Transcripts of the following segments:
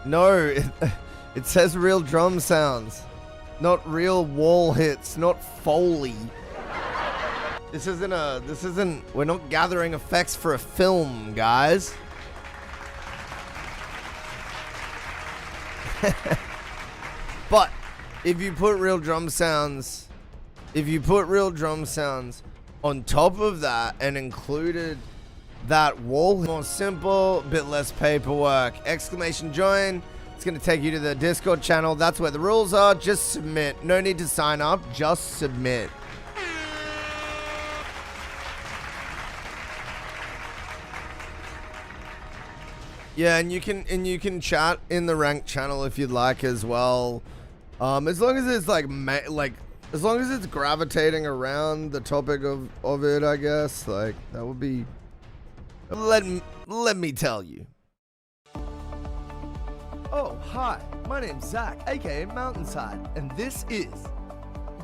No, it says real drum sounds, not real wall hits, not Foley. This isn't, we're not gathering effects for a film, guys. But if you put real drum sounds, on top of that and included that wall, more simple, bit less paperwork. Exclamation join. It's going to take you to the Discord channel. That's where the rules are. Just submit. No need to sign up. Just submit. Yeah, and you can chat in the ranked channel if you'd like as well. As long as it's as long as it's gravitating around the topic of it, I guess. Like, that would be. Let me tell you. Oh, hi. My name's Zach, aka Mountainshide, and this is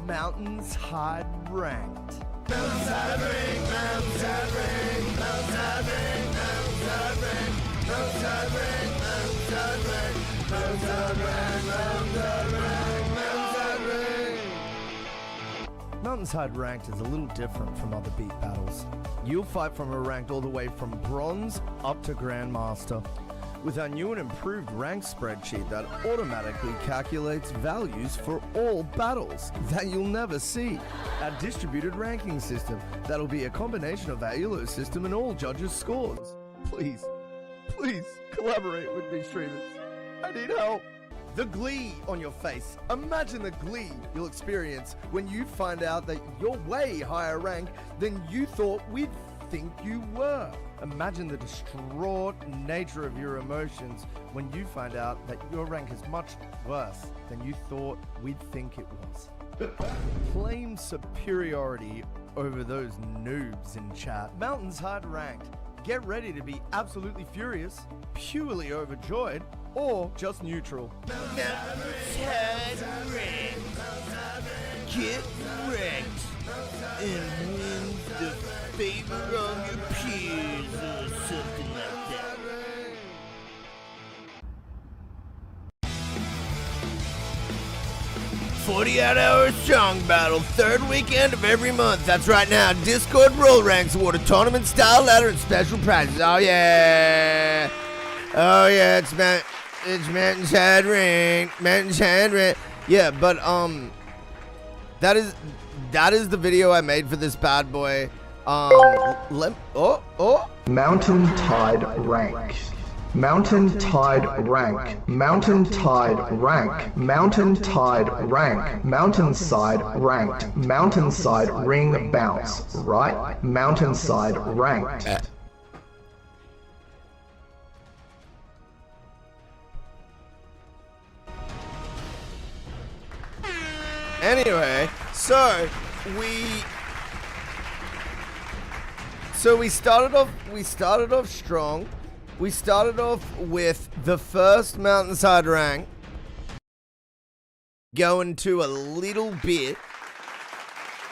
Mountainshide Ranked. Mountainshide Ring, Mountainshide Ring, Mountainshide Ring, Mountainshide Ring, Mountainshide Ring, Mountainshide Ring, Mountainshide Ring, Mountainshide Ring, Mountainshide Ring. Mountainside Ranked is a little different from other beat battles. You'll fight from a ranked all the way from bronze up to Grandmaster, with our new and improved rank spreadsheet that automatically calculates values for all battles that you'll never see. Our distributed ranking system that'll be a combination of our ELO system and all judges' scores. Please collaborate with me, streamers. I need help. The glee on your face. Imagine the glee you'll experience when you find out that you're way higher rank than you thought we'd think you were. Imagine the distraught nature of your emotions when you find out that your rank is much worse than you thought we'd think it was. Claim superiority over those noobs in chat. Mountainshide Ranked. Get ready to be absolutely furious, purely overjoyed, or just neutral. Mountainshide Ranked. Get wrecked and win the favor of your peers or something like that. 48-hour song battle, third weekend of every month. That's right now. Discord Roll Ranks award a tournament style ladder and special prizes. Oh yeah. Oh yeah, it's Mountainshide Ring. Mountainshide Ring. Yeah, but that is the video I made for this bad boy. Mountaintide rank. Mountaintide rank. Mountaintide rank. Mountaintide rank. Mountainside ranked. Mountainside ring bounce. Right? Mountainside ranked. Anyway, so we started off strong. We started off with the first Mountainside rank going to a little bit.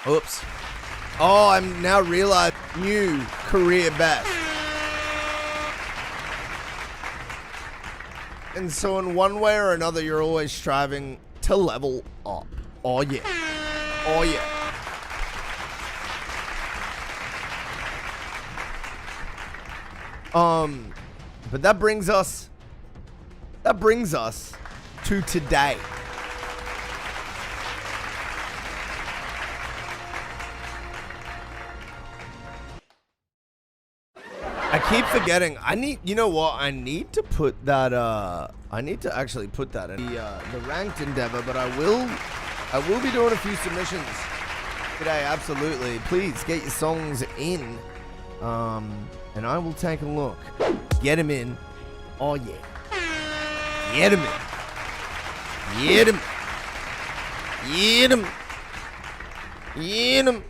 Oops. Oh, I'm now realizing new career best. And so in one way or another, you're always striving to level up. Oh yeah. Oh yeah. But that brings us to today. I keep forgetting. You know what? I need to put that, I need to actually put that in the ranked endeavor, but I will be doing a few submissions today, absolutely. Please get your songs in, and I will take a look. Get him in. Oh, yeah. Get him in. Get him. Get him. Get him.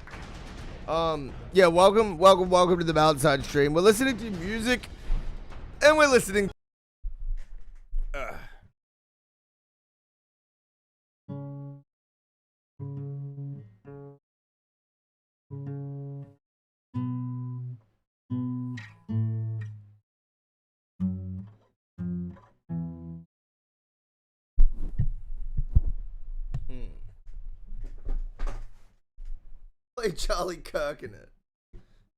Yeah, welcome to the Mountainshide stream. We're listening to music, and we're listening Play Charlie Kirk in it.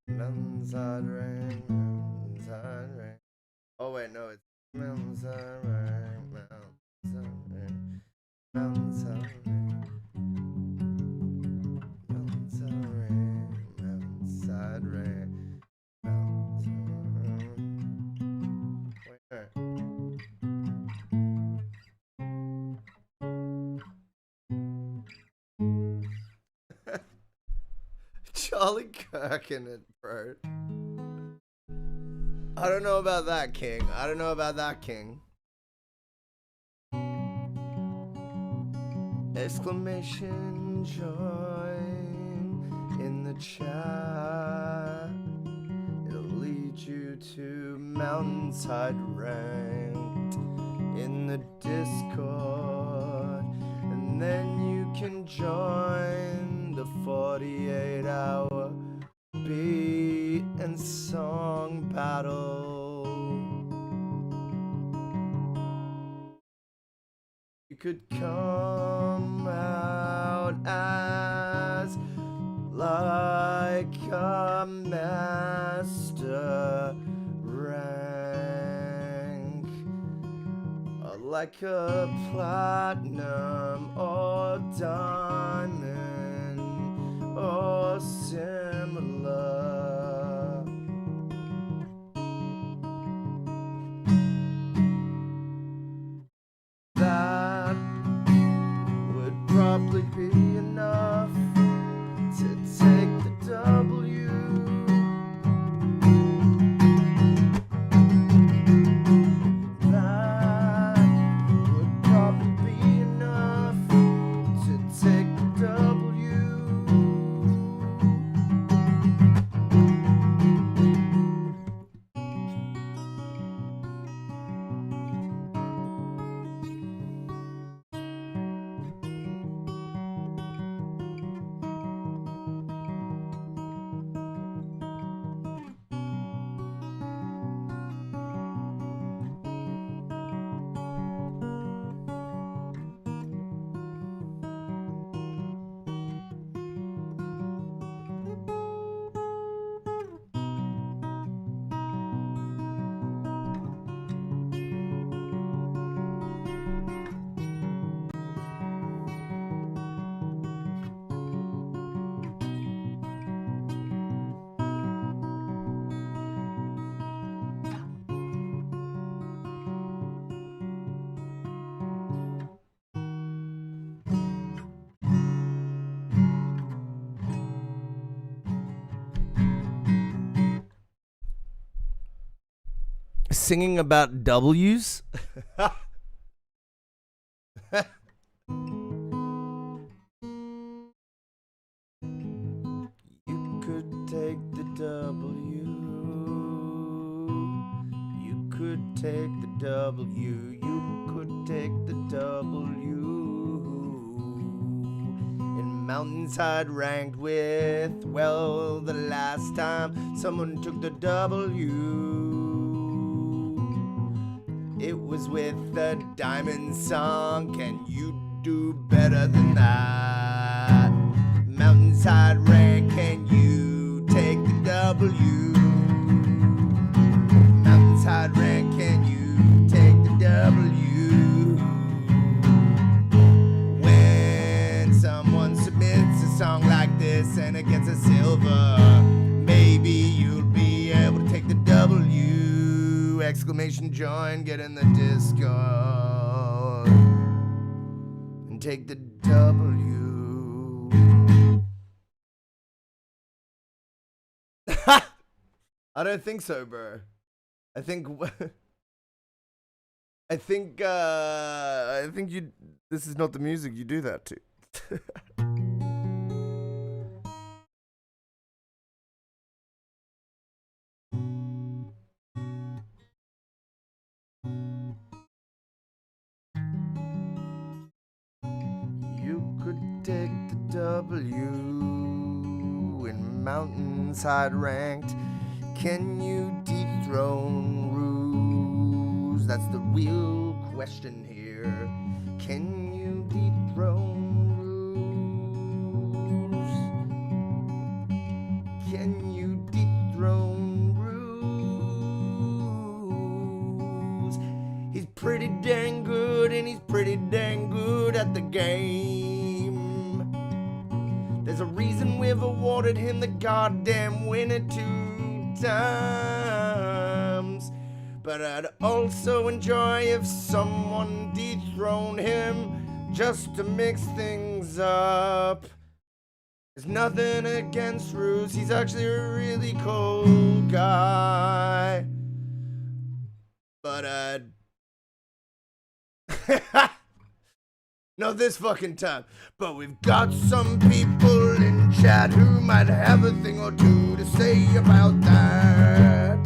Mountainside rain, mountainside rain. Oh wait, no, it's mountainside rain, mountainside rain, mountainside rain, mountainside rain, mountainside rain, mountainside rain. Wait, no. Charlie Kirk in it, bro. I don't know about that, King. I don't know about that, King. Exclamation join in the chat. It'll lead you to Mountainside Ranked in the Discord. And then you can join the 48-hour beat and song battle. You could come out as like a master rank, or like a platinum or diamond or similar. That would probably be enough to take the W. That would probably be enough to take the W. Singing about W's? You could take the W. You could take the W. You could take the W. In Mountainside ranked with, well, the last time someone took the W, it was with the Diamond song. Can you do better than that? Mountainside rank, can you take the W? Mountainside rank, can you take the W? When someone submits a song like this and it gets a silver, maybe you'll be able to take the W. Exclamation join, get in the Discord and take the W. I don't think so, bro. I think you. This is not the music you do that to. You could take the W in Mountainside ranked. Can you dethrone Ruse? That's the real question here. Can you dethrone Ruse? can you dethrone rules? He's pretty dang good, and he's pretty dang good at the game. There's a reason we've awarded him the goddamn winner 2 times. But I'd also enjoy if someone dethroned him just to mix things up. There's nothing against Roos, he's actually a really cool guy. But not this fucking time. But we've got some people in chat who might have a thing or two to say about that.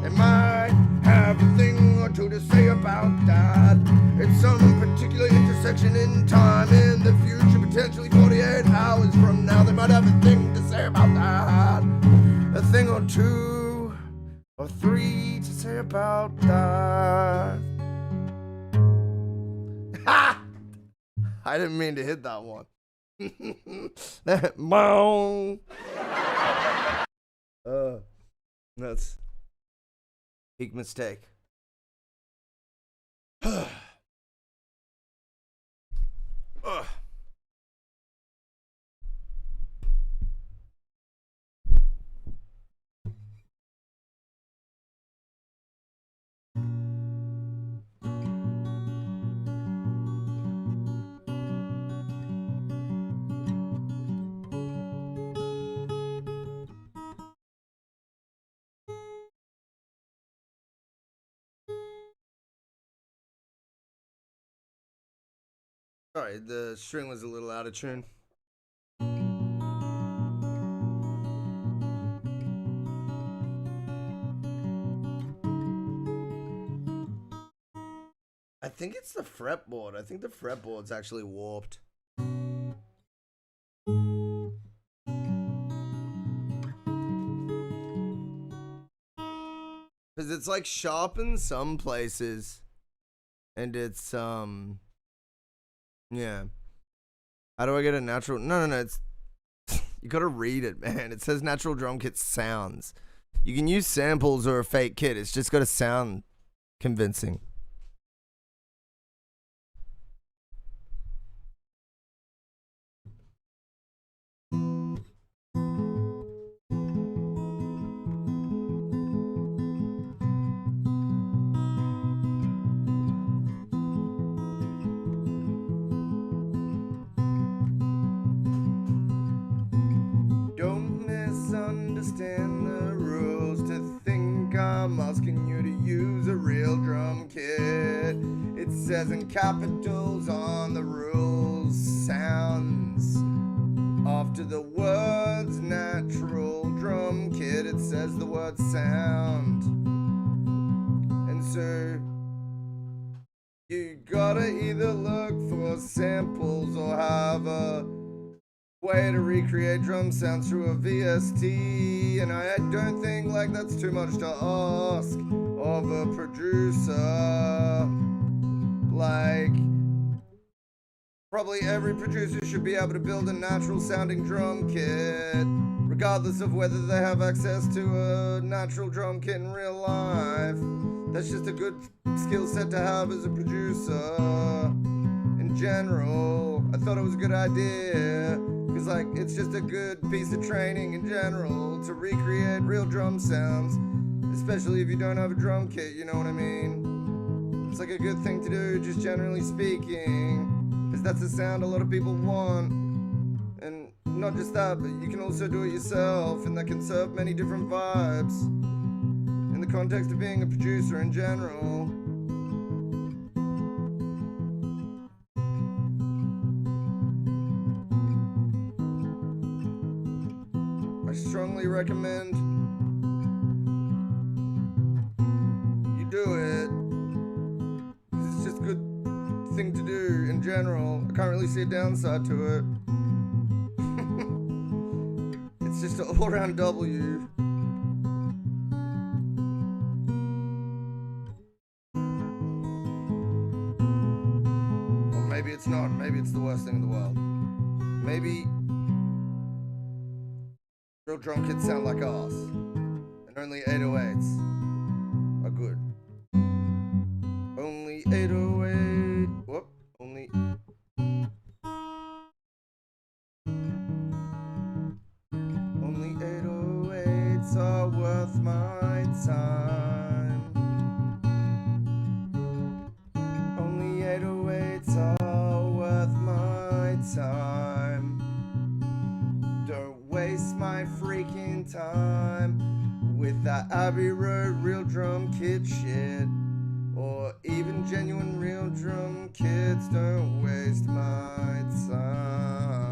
They might have a thing or two to say about that. It's some particular intersection in time in the future, potentially 48 hours from now. They might have a thing to say about that. A thing or two or 3 to say about that. Ha! I didn't mean to hit that one. That's big mistake. Sorry, the string was a little out of tune. I think it's the fretboard. I think the fretboard's actually warped. Because it's like sharp in some places. And it's, yeah. How do I get a natural? No, it's, you gotta read it, man. It says natural drum kit sounds. You can use samples or a fake kit. It's just gotta sound convincing. Don't misunderstand the rules to think I'm asking you to use a real drum kit. It says in capitals on the rules, sounds. After the words natural drum kit, it says the word sound. And so you gotta either look for samples or have a way to recreate drum sounds through a VST, and I don't think like that's too much to ask of a producer. Like, probably every producer should be able to build a natural sounding drum kit, regardless of whether they have access to a natural drum kit in real life. That's just a good skill set to have as a producer. In general, I thought it was a good idea. Cause like, it's just a good piece of training in general to recreate real drum sounds, especially if you don't have a drum kit, you know what I mean? It's like a good thing to do, just generally speaking, cause that's the sound a lot of people want. And not just that, but you can also do it yourself, and that can serve many different vibes in the context of being a producer in general. I strongly recommend you do it. It's just a good thing to do in general. I can't really see a downside to it. It's just an all-round W. Or maybe it's not. Maybe it's the worst thing in the world. Maybe real drum kits sound like ours. And only 808s are good. Only 808. Whoop. Only. Only 808s are worth my time. Only 808s are worth my time. Don't waste my freaking time with that Abbey Road real drum kit shit. Or even genuine real drum kits. Don't waste my time.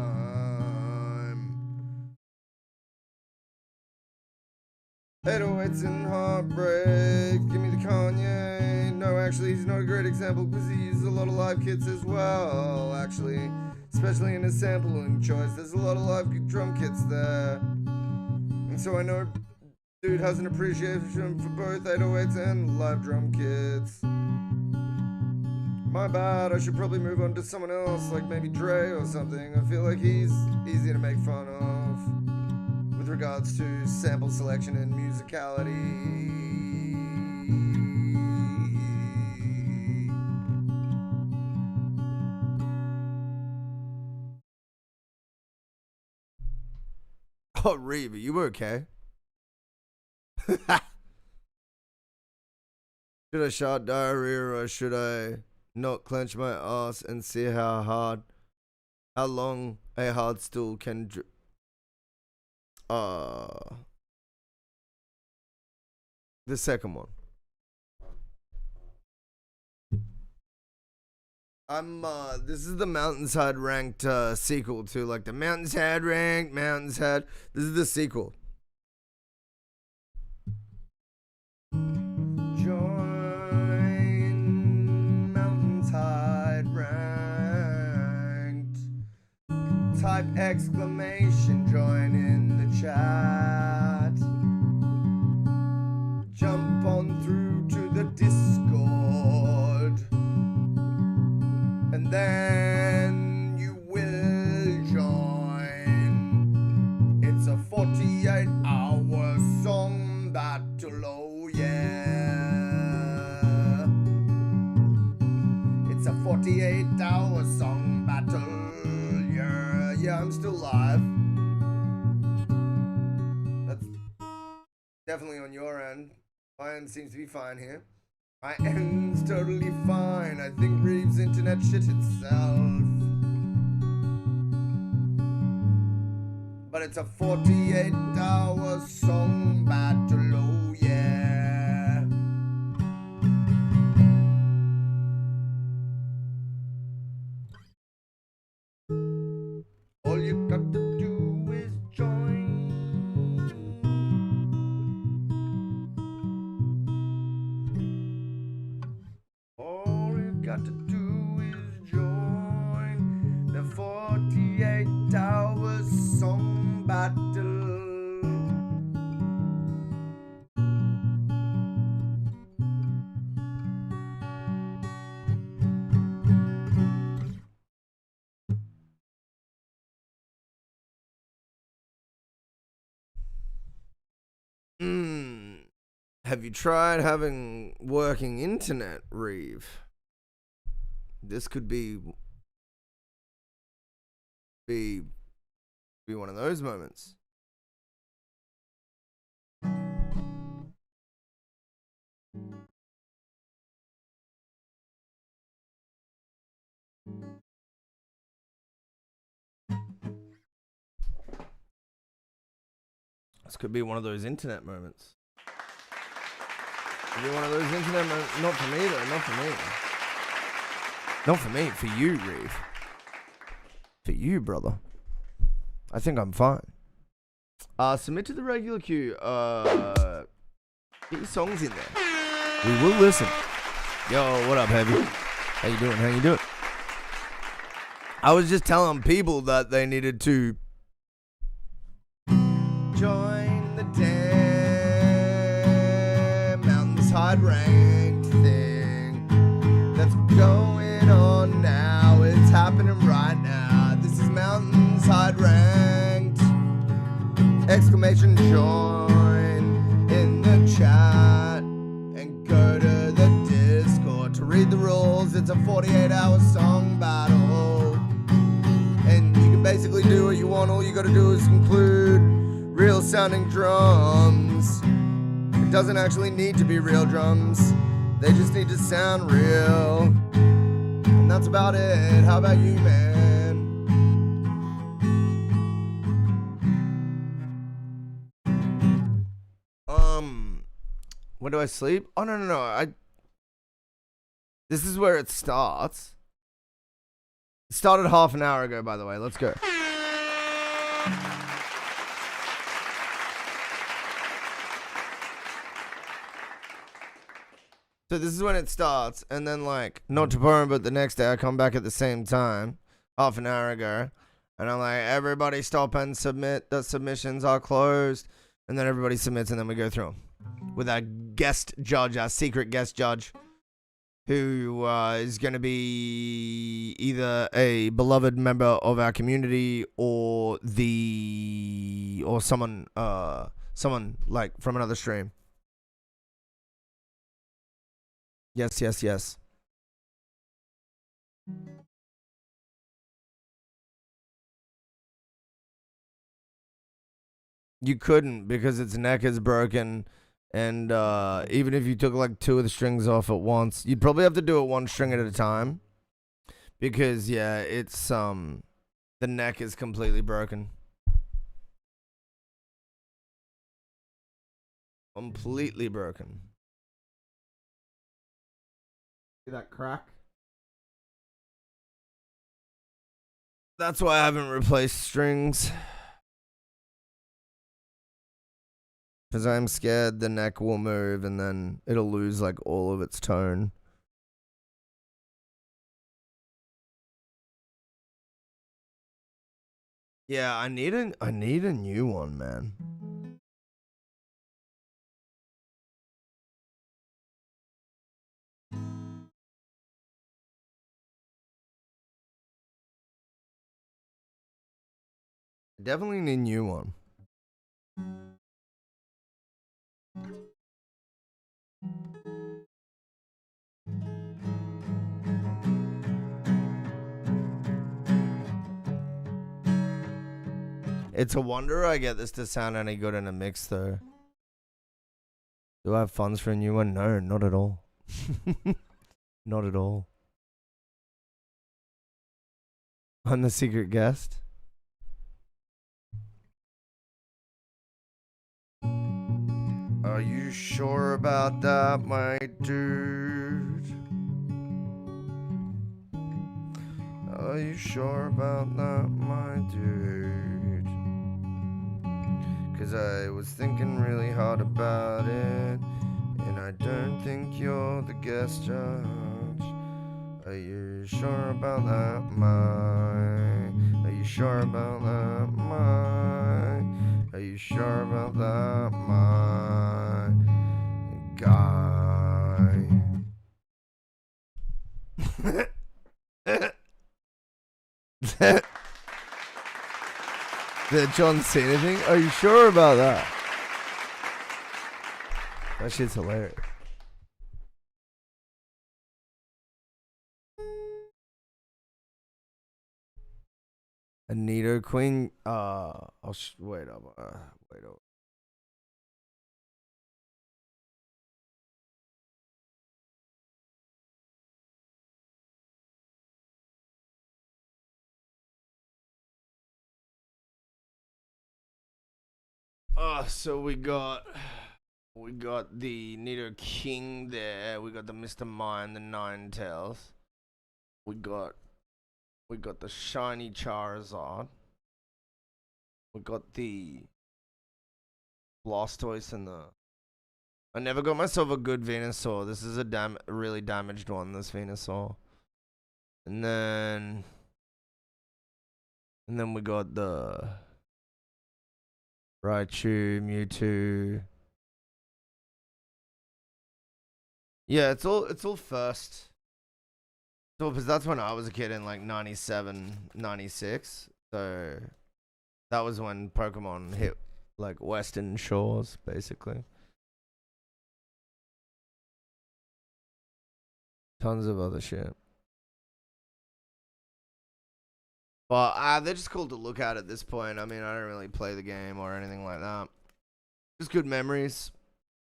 808s and Heartbreak. Give me the Kanye. No, actually, he's not a great example because he uses a lot of live kits as well, actually. Especially in his sampling choice. There's a lot of live drum kits there. And so I know dude has an appreciation for both 808s and live drum kits. My bad, I should probably move on to someone else, like maybe Dre or something. I feel like he's easy to make fun of with regards to sample selection and musicality. Oh, Reeve, are you okay? Should I shout diarrhea or should I not clench my ass and see how long a hard stool can the second one. This is the Mountainside ranked sequel to like the Mountainside ranked Mountainside. This is the sequel. Join Mountainside ranked. Type exclamation join in the chat. Jump on through to the Discord. And then you will join. It's a 48-hour song battle, oh yeah. It's a 48-hour song battle, yeah. Yeah, I'm still live. That's definitely on your end. My end seems to be fine here. My end's totally fine. I think Reeves' internet shit itself. But it's a 48-hour song battle, oh yeah. All you got to do is join. All you got to do is join the 48-hour song battle. Have you tried having working internet, Reeve? This could be one of those moments. This could be one of those internet moments. Could be one of those internet moments. Not for me, though. Not for me. Not for me. For you, Reeve. For you, brother. I think I'm fine. Submit to the regular queue. Get your songs in there. We will listen. Yo, what up, Heavy? How you doing? How you doing? I was just telling people that they needed to join the damn Mountainside ranked thing that's going on now. It's happening right now. This is Mountainside ranked. exclamation join in the chat and go to the Discord to read the rules. It's a 48-hour song battle, and you can basically do what you want. All you gotta do is include real sounding drums. It doesn't actually need to be real drums, they just need to sound real. And that's about it. How about you, man? When do I sleep? Oh, no. This is where it starts. It started half an hour ago, by the way. Let's go. So this is when it starts, and then, like, not tomorrow, but the next day I come back at the same time, half an hour ago, and I'm like, everybody stop and submit. The submissions are closed. And then everybody submits, and then we go through them with our guest judge, our secret guest judge, who is going to be either a beloved member of our community or someone like from another stream. Yes. You couldn't, because its neck is broken, and even if you took like 2 of the strings off at once, you'd probably have to do it 1 string at a time, because yeah, it's the neck is completely broken. Completely broken. See that crack? That's why I haven't replaced strings. Because I'm scared the neck will move and then it'll lose like all of its tone. Yeah, I need a new one, man. Definitely need a new one. It's a wonder I get this to sound any good in a mix, though. Do I have funds for a new one? No, not at all. Not at all. I'm the secret guest. Are you sure about that, my dude? Are you sure about that, my dude? 'Cause I was thinking really hard about it, and I don't think you're the guest judge. Are you sure about that, my? Are you sure about that, my? Are you sure about that, my guy? Did John say anything? Are you sure about that? That shit's hilarious. Anita Queen. Wait up. Wait up. So we got the Nido King there. We got the Mr. Mime, the Nine Tails. We got the shiny Charizard. We got the Blastoise and the. I never got myself a good Venusaur. This is a really damaged one. This Venusaur. And then we got the Raichu, Mewtwo. Yeah, it's all first. So, because that's when I was a kid in like 97, 96. So that was when Pokemon hit like Western Shores, basically. Tons of other shit. But they're just cool to look at this point. I mean, I don't really play the game or anything like that. Just good memories.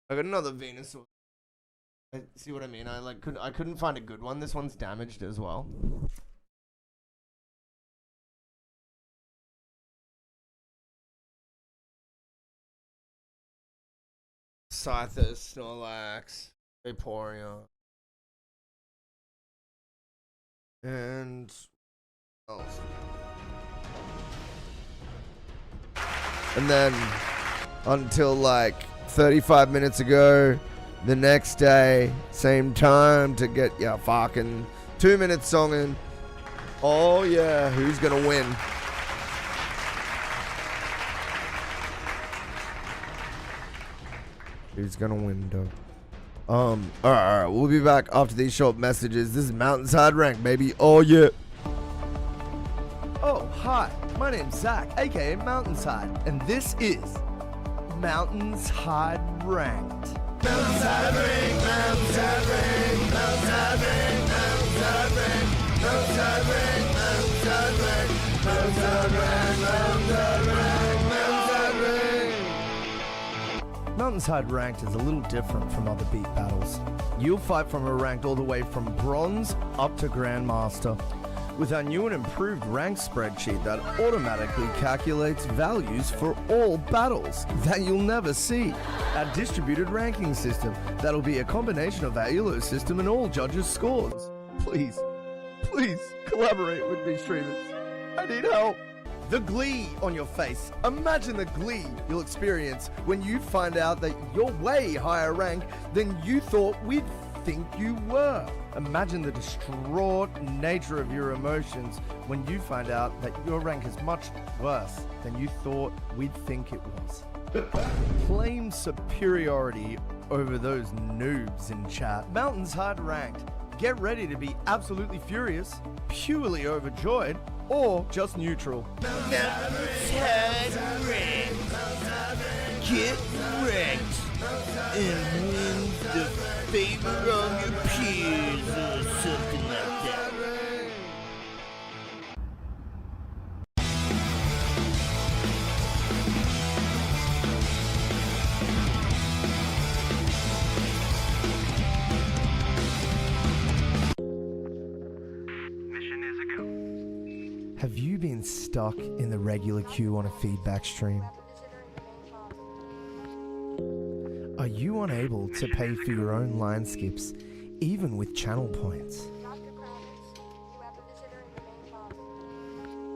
I got another Venus. See what I mean? I couldn't find a good one. This one's damaged as well. Scyther, Snorlax, Vaporeon. And what else? And then until like 35 minutes ago, the next day, same time to get your fucking 2-minute song in. Oh yeah, who's gonna win? Who's gonna win, dog? Alright, we'll be back after these short messages. This is Mountainside Rank, baby. Oh yeah. Oh, hi. My name's Zach, aka Mountainside, and this is Mountainside Ranked. Mountainside Rank, Mountainside Rank, Mountainside Rank, Mountainside Rank, Mountainside Rank, Mountainside Rank, Mountainside Rank, Mountainside Rank, Mountainside Rank. Mountainside Ranked is a little different from other beat battles. You'll fight from a ranked all the way from bronze up to Grandmaster, with our new and improved rank spreadsheet that automatically calculates values for all battles that you'll never see. Our distributed ranking system that'll be a combination of our ELO system and all judges' scores. Please collaborate with me, streamers. I need help. The glee on your face. Imagine the glee you'll experience when you find out that you're way higher rank than you thought we'd think you were. Imagine the distraught nature of your emotions when you find out that your rank is much worse than you thought we'd think it was. Claim superiority over those noobs in chat. Mountainside Ranked. Get ready to be absolutely furious, purely overjoyed, or just neutral. Mountainside Ranked. Get wrecked and win the favor of your peers or something like that. Mission is a go. Have you been stuck in the regular queue on a feedback stream? Are you unable to pay for your own line skips, even with channel points?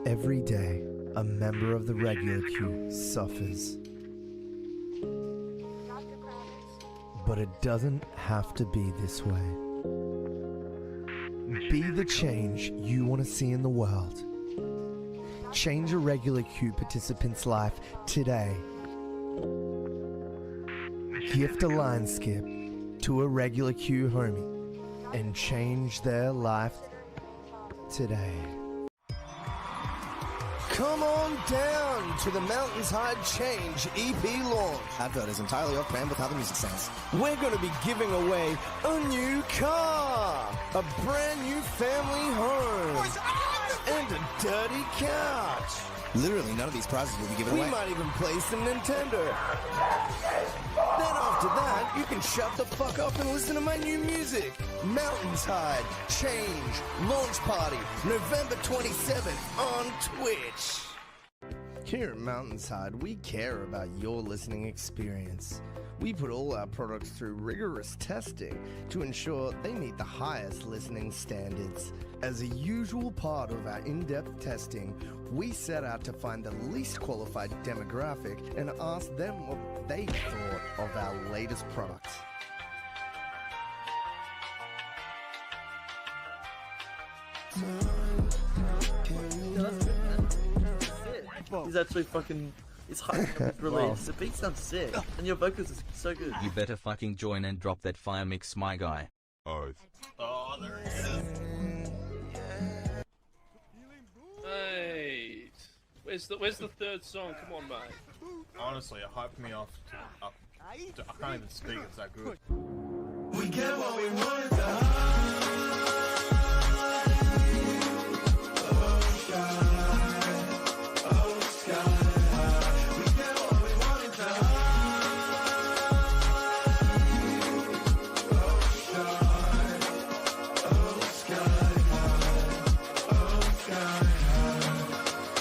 Every day, a member of the regular queue suffers. But it doesn't have to be this way. Be the change you want to see in the world. Change a regular queue participant's life today. Gift a line skip to a regular queue homie and change their life today. Come on down to the Mountainshide Change EP launch. Advert is entirely off-brand with how the music sounds. We're going to be giving away a new car, a brand new family home, and a dirty couch. Literally, none of these prizes will be given We away. might even play some Nintendo. Then after that, you can shut the fuck up and listen to my new music. Mountainside Change Launch Party, November 27th on Twitch. Here at Mountainside, we care about your listening experience. We put all our products through rigorous testing to ensure they meet the highest listening standards. As a usual part of our in-depth testing, we set out to find the least qualified demographic and ask them what they thought of our latest products. He's actually fucking. It's hyped up his release. The beat sounds sick, and your vocals are so good. You better fucking join and drop that fire mix, my guy. Oath. Oh, there he is. Mate, where's the third song? Come on, mate. honestly, it hyped me off. I can't even speak. It's that good. We get what we wanted to hide. Oh, sky. Oh, sky. We get what we wanted to hide. Oh, sky. Oh, sky. Oh, sky.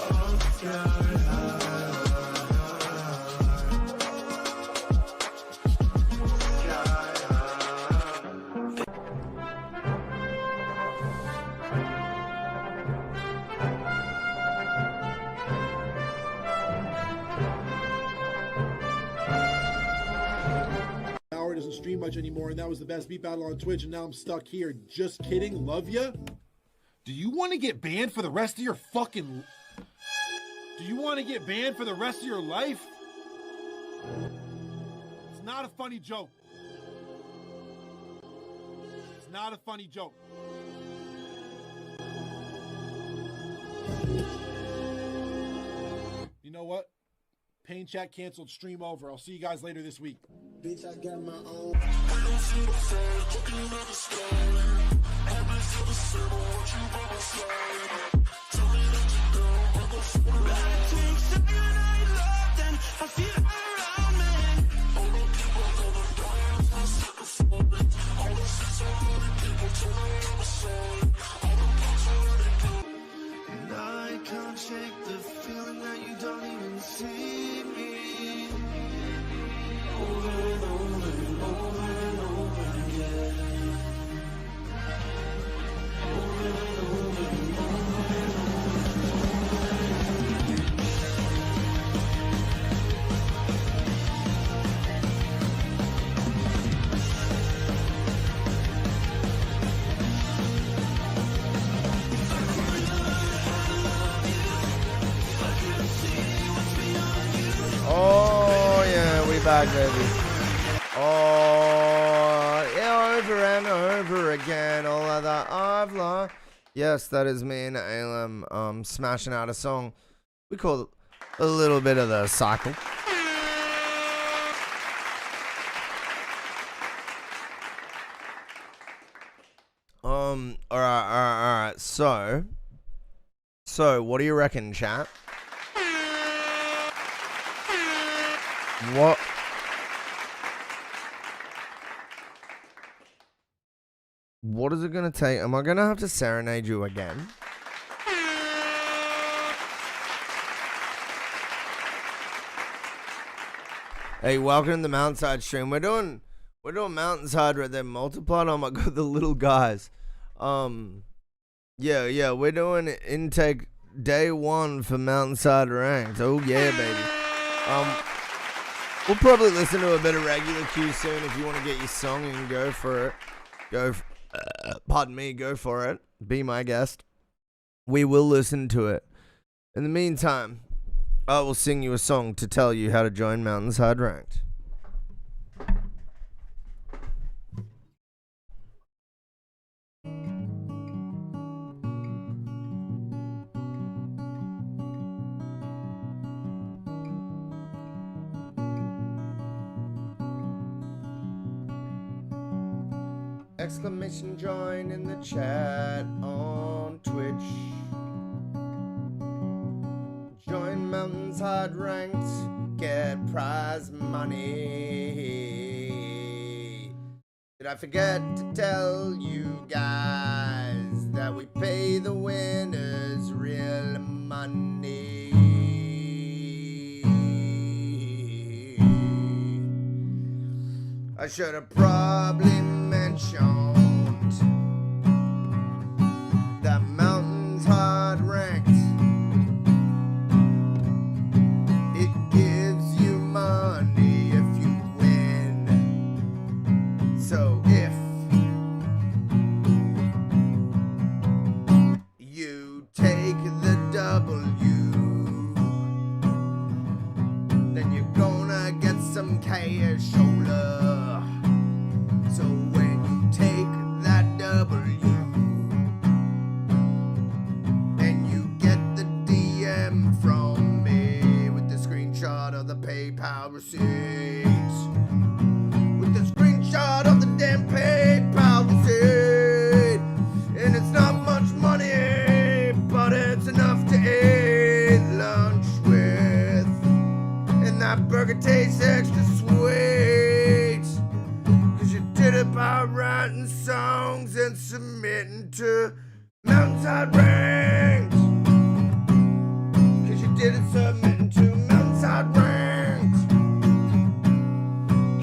Oh, sky. Doesn't stream much anymore, and that was the best beat battle on Twitch, and now I'm stuck here. Just kidding. Love ya. Do you want to get banned for the rest of your fucking... Do you want to get banned for the rest of your life? It's not a funny joke. It's not a funny joke. You know what? Pain chat canceled, stream over. I'll see you guys later this week. Bitch, I got my own. And I can't shake the feeling that you don't even see me. Over and over and over and over again. Over and over and over and Oh yeah, we back, baby. Oh yeah, over and over again, all of that I've lost. Yes, that is me and Alem smashing out a song. We call it a little bit of the cycle. Alright. So, what do you reckon, chat? What is it gonna take? Am I gonna have to serenade you again? Hey, welcome to the Mountainside stream. We're doing Mountainside right there, multiplied. Oh my god, the little guys. Yeah, we're doing intake day 1 for Mountainside ranked. Oh yeah, baby. We'll probably listen to a bit of regular Q soon. If you want to get your song and go for it. Go for it. Be my guest. We will listen to it. In the meantime, I will sing you a song to tell you how to join Mountainside Ranked. Exclamation join in the chat on Twitch. Join Mountainside Ranked, get prize money. Did I forget to tell you guys that we pay the winners real money? I should have probably mentioned that Mountainside Ranked, it gives you money if you win. So if you take the W, then you're gonna get some cash. So when you take that W and you get the DM from me with the screenshot of the PayPal PayPal receipts. With the screenshot of the damn PayPal receipt. And it's not much money, but it's enough to eat lunch with. And that burger tastes extra sweet. Cause you did it by writing songs and submitting to Mountainside Ranks. Cause you did it submitting to Mountainside Ranks.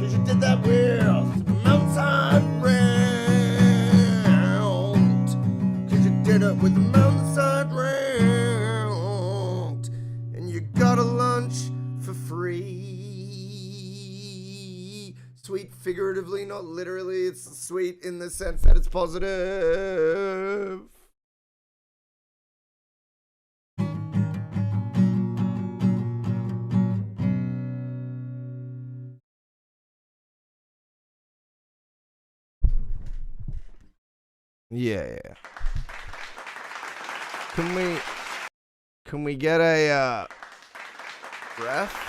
Cause you did that with Mountainside Ranks. Cause you did it with Mountainside Ranks. And you got a lunch for free. Sweet figuratively, not literally. It's sweet in the sense that it's positive. Yeah. Can we get a ref?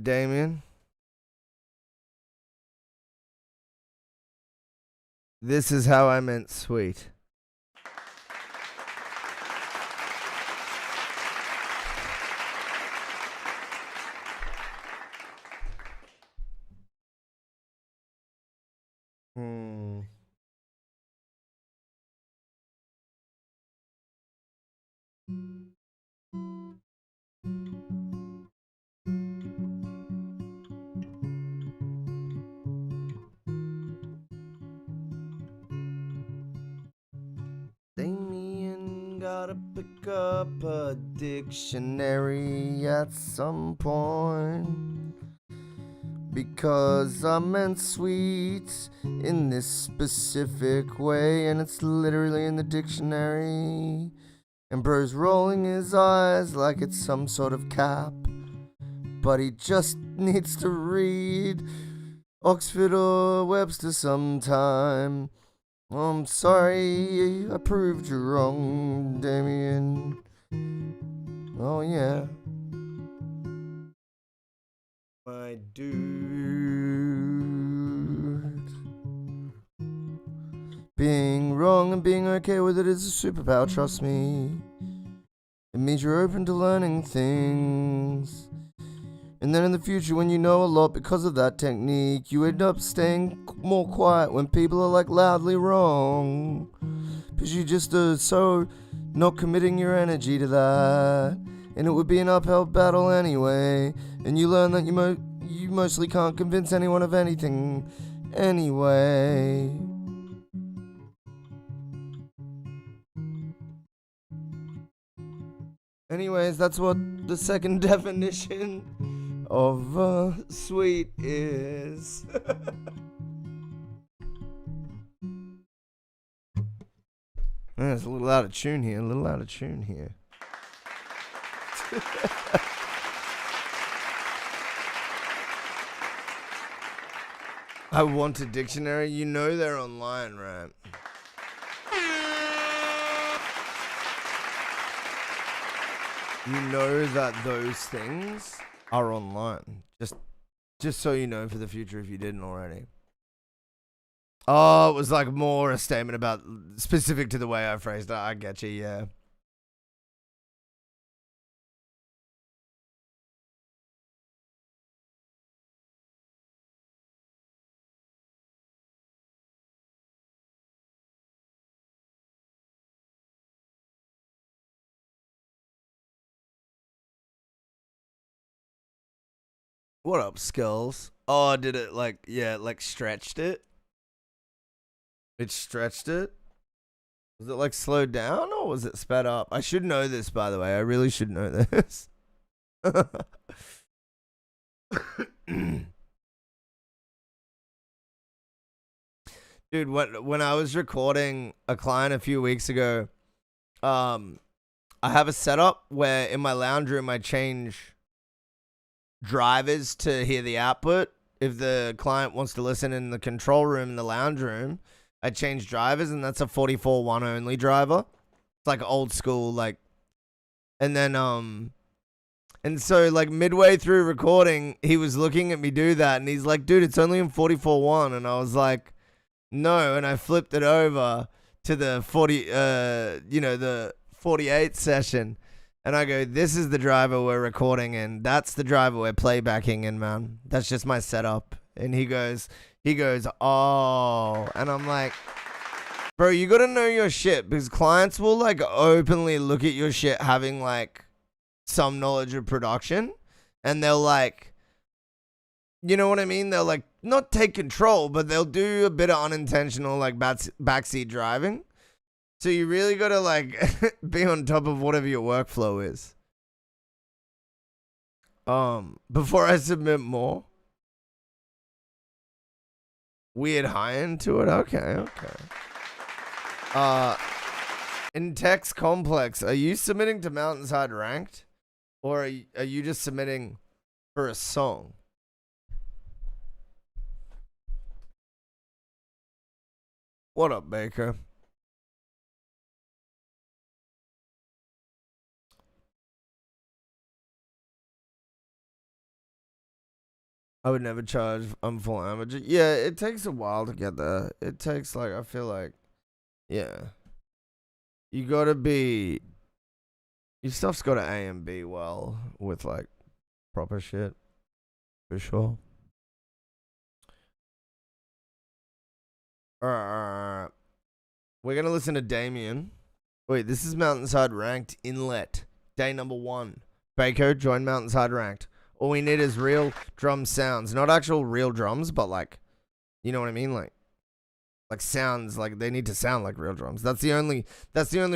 Damien, this is how I meant sweet. Damien gotta pick up a dictionary at some point. Because I meant sweet in this specific way, and it's literally in the dictionary. And bro's rolling his eyes like it's some sort of cap. But he just needs to read Oxford or Webster sometime. I'm sorry, I proved you wrong, Damien. Oh yeah. My dude. Being wrong and being okay with it is a superpower, trust me. It means you're open to learning things. And then in the future, when you know a lot because of that technique, you end up staying more quiet when people are like loudly wrong. Because you just are so not committing your energy to that. And it would be an uphill battle anyway. And you learn that you mostly can't convince anyone of anything anyway. Anyways, that's what the second definition of sweet is. It's a little out of tune here, I want a dictionary. You know they're online, right? You know that those things are online. Just so you know for the future if you didn't already. Oh, it was like more a statement about specific to the way I phrased it. I get you, yeah. What up, Skulls? Oh, did it like stretched it? It stretched it? Was it like slowed down or was it sped up? I should know this, by the way. I really should know this. Dude, when I was recording a client a few weeks ago, I have a setup where in my lounge room I change drivers to hear the output. If the client wants to listen in the control room in the lounge room, I change drivers, and that's a 44.1 only driver. It's like old school, like, and then and so like midway through recording, he was looking at me do that, and he's like, "Dude, it's only in 44.1," and I was like, "No," and I flipped it over to the 48 session, and I go, "This is the driver we're recording in. That's the driver we're playbacking in, man. That's just my setup." And he goes, "Oh," and I'm like, "Bro, you gotta know your shit, because clients will like openly look at your shit having like some knowledge of production, and they'll like, you know what I mean? They'll like not take control, but they'll do a bit of unintentional like backseat driving. So you really gotta like be on top of whatever your workflow is. Before I submit more. Weird high end to it? Okay. In Text Complex, are you submitting to Mountainside Ranked? Or are you just submitting for a song? What up, Baker? I would never charge full amateur. Yeah, it takes a while to get there. It takes like, I feel like, yeah. You gotta be, your stuff's gotta A and B well with like proper shit, for sure. Alright. We're gonna listen to Damien. Wait, this is Mountainside Ranked Inlet. Day number 1. Baker, join Mountainside Ranked. All we need is real drum sounds. Not actual real drums, but like, you know what I mean? Like sounds, like they need to sound like real drums. That's the only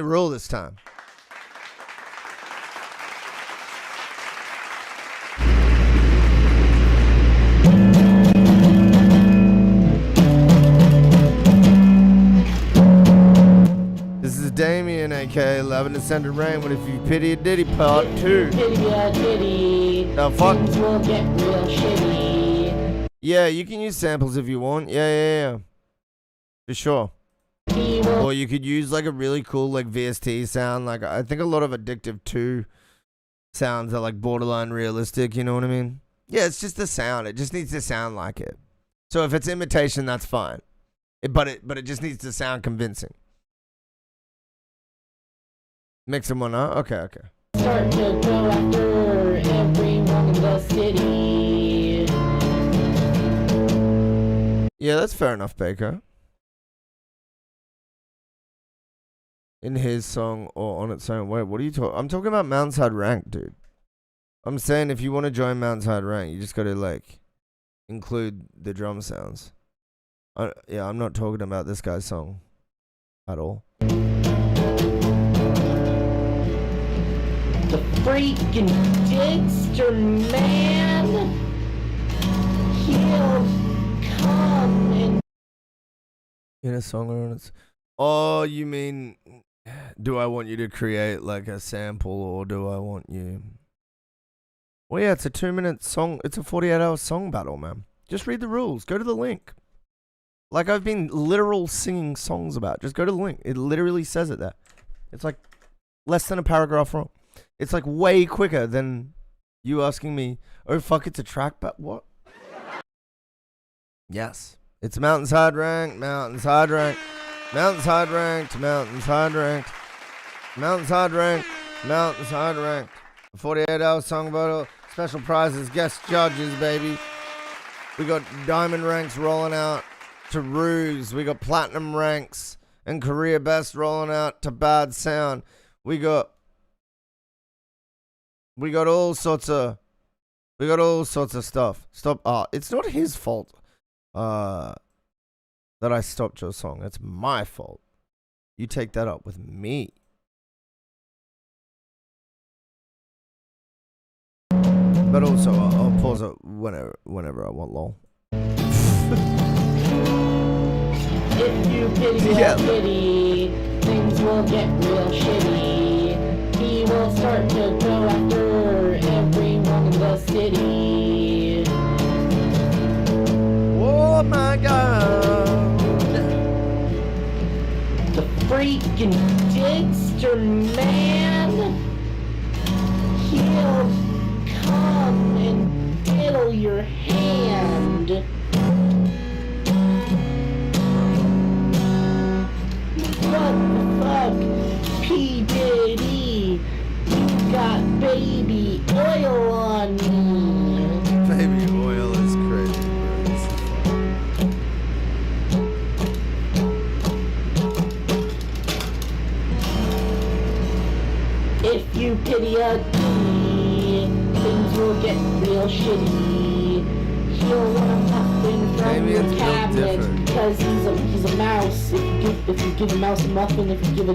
rule this time. This is Damien, aka Loving Descended Rain, but if you pity a ditty part 2. The fuck? Will get real shitty. Yeah, you can use samples if you want. Yeah. For sure. Or you could use like a really cool like VST sound. Like I think a lot of Addictive 2 sounds are like borderline realistic, you know what I mean? Yeah, it's just the sound. It just needs to sound like it. So if it's imitation, that's fine. But it just needs to sound convincing. Mix them one up? Okay. Start to go after everyone in the city. Yeah, that's fair enough, Baker. In his song or on its own. Wait, what are you talking? I'm talking about Mountainside Rank, dude. I'm saying if you want to join Mountainside Rank, you just got to like include the drum sounds. Yeah, I'm not talking about this guy's song at all. The freaking Digster man, he'll come and in a song or on its. Oh, you mean, do I want you to create like a sample, or do I want you? Well, yeah, it's a 2-minute song. It's a 48-hour song battle, man. Just read the rules. Go to the link. Like I've been literal singing songs about. Just go to the link. It literally says it there. It's like less than a paragraph long. It's like way quicker than you asking me, "Oh fuck, it's a track," but what? Yes, it's Mountainside Ranked, Mountainside Ranked, Mountainside Ranked, Mountainside Ranked, Mountainside Ranked, Mountainside Ranked. 48-hour song battle, special prizes, guest judges, baby. We got diamond ranks rolling out to Ruse. We got platinum ranks and career best rolling out to Bad Sound. We got all sorts of stuff. It's not his fault that I stopped your song. It's my fault. You take that up with me. But also I'll pause it whenever I want, lol. If you pity Yeah. a pity, things will get real shitty. He will start to go after everyone in the city. Oh my god. The freaking Digster man, he'll come and diddle your hand. What the fuck, P. Diddy? You got baby oil on me. Baby oil is crazy. If you pity a D, things will get real shitty. He'll wanna pop in from Maybe your it's real cabinet different. because he's a mouse. If you give a mouse a muffin, if you give a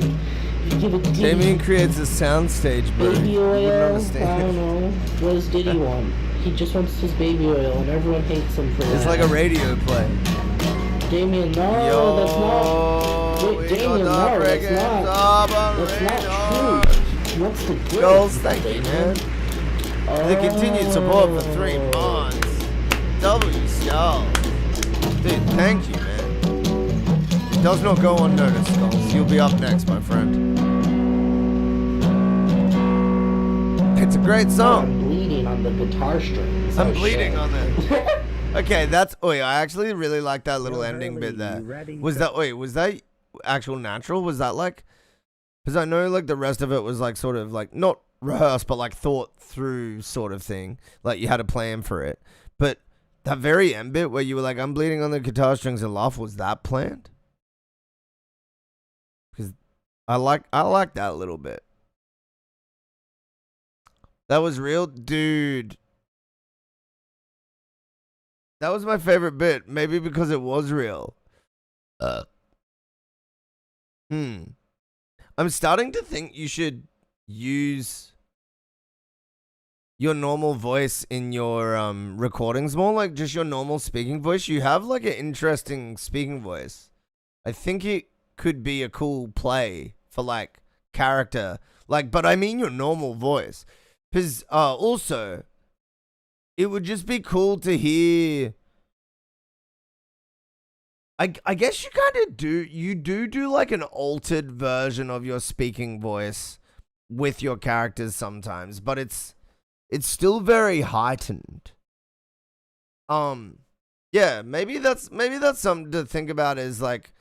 D, Damien creates a soundstage, bro. baby You wouldn't oil. I understand. don't know. What does Diddy want? He just wants his baby oil, and everyone hates him for that. It's like a radio play. Damien, no, Yo, that's not. we Wait, got Damien, the no, that's friggin' not. That's submarine not true. What's the deal? Goals, thank you, man. Oh. The continued support for 3 months. WCL. Dude, thank you, man. It does not go unnoticed, Skulls. You'll be up next, my friend. It's a great song. I'm bleeding on the guitar strings. I'm Oh, bleeding shit. on that. Okay, that's... Wait, I actually really like that little ending bit there. Was that actual natural? Was that like... Because I know, like, the rest of it was, like, sort of, like, not rehearsed, but, like, thought through sort of thing. Like, you had a plan for it. But that very end bit where you were like, I'm bleeding on the guitar strings and laugh, was that planned? Because I like that a little bit. That was real? Dude. That was my favorite bit. Maybe because it was real. I'm starting to think you should use your normal voice in your recordings more, like just your normal speaking voice. You have like an interesting speaking voice. I think it could be a cool play for like character, like, but I mean your normal voice, because also it would just be cool to hear. I guess you kind of do like an altered version of your speaking voice with your characters sometimes, but it's still very heightened. Yeah, maybe that's something to think about, is like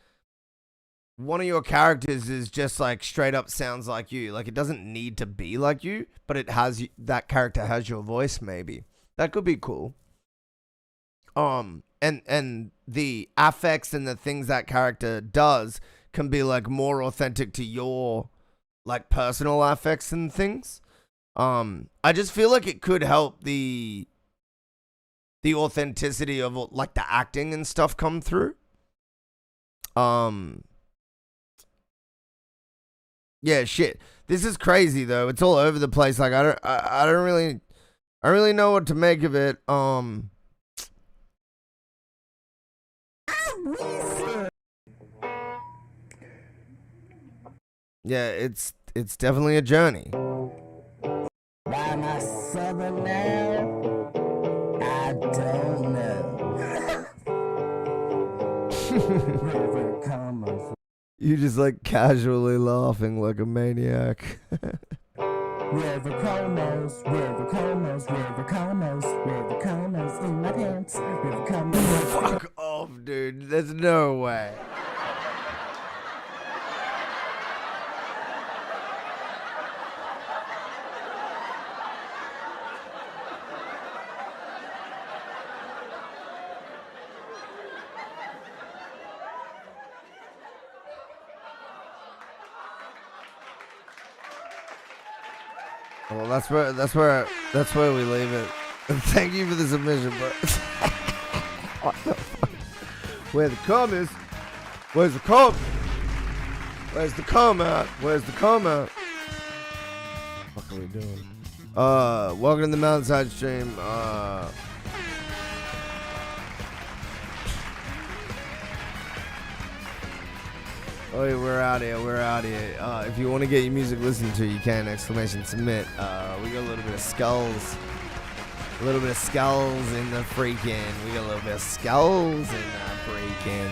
one of your characters is just like straight up sounds like you. Like it doesn't need to be like you, but it has, that character has your voice maybe. That could be cool. And the affects and the things that character does can be like more authentic to your like personal affects and things. I just feel like it could help the authenticity of like the acting and stuff come through. Yeah, shit. This is crazy though. It's all over the place. Like I don't really know what to make of it. Yeah, it's definitely a journey. Why am I southern now? I don't know. You just like casually laughing like a maniac. River Comas, River Comas, River Comas, River Comas in my pants, River Comas. Fuck off, dude. There's no way. Well, that's where we leave it. Thank you for the submission, bro. What the fuck? Where the cum is? Where's the cum? Where's the cum at? Where's the cum at? What are we doing? Welcome to the Mountainside stream. Oh, yeah, we're out here. If you want to get your music listened to, you can, !submit. We got a little bit of skulls. A little bit of skulls in the freaking. We got a little bit of skulls in the freaking.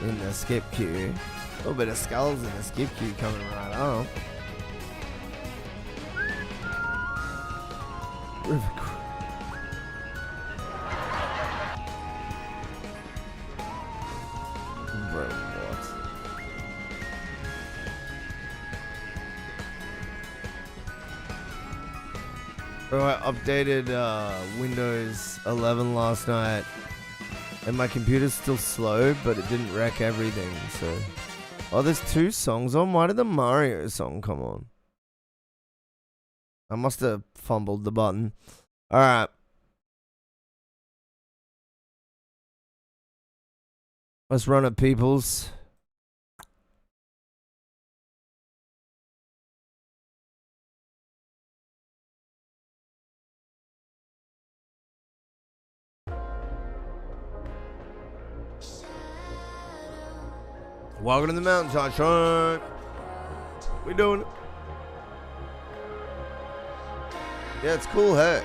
In the skip queue. A little bit of skulls in the skip queue coming right up. Bro, what? Bro, I updated Windows 11 last night, and my computer's still slow, but it didn't wreck everything, so... Oh, there's 2 songs on? Why did the Mario song come on? I must have fumbled the button. Alright. Let's run it, peoples. Welcome to the Mountainshide. We doing it. Yeah, it's cool, hey.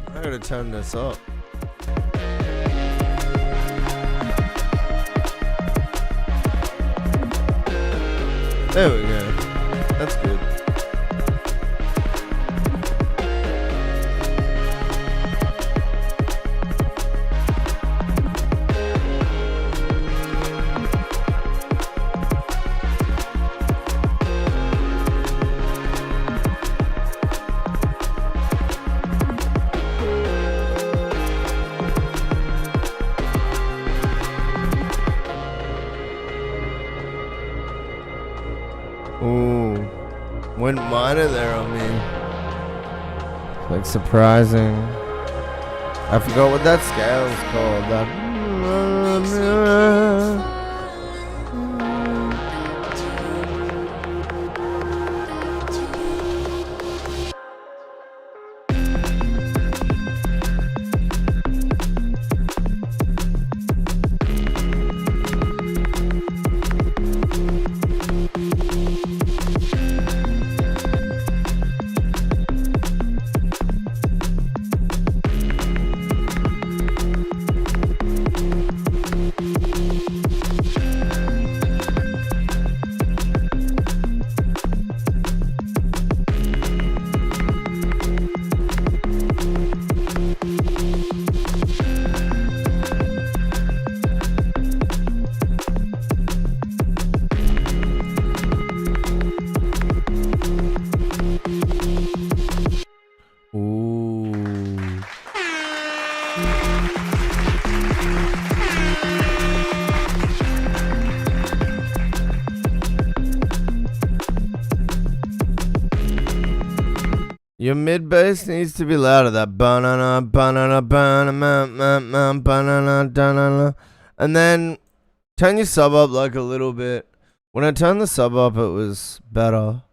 I gotta turn this up. There we go. That's good. Ooh, went minor there on me. Like surprising. I forgot what that scale's called. That. Your mid bass needs to be louder. That banana, banana, banana, banana, banana, and then turn your sub up like a little bit. When I turned the sub up, it was better.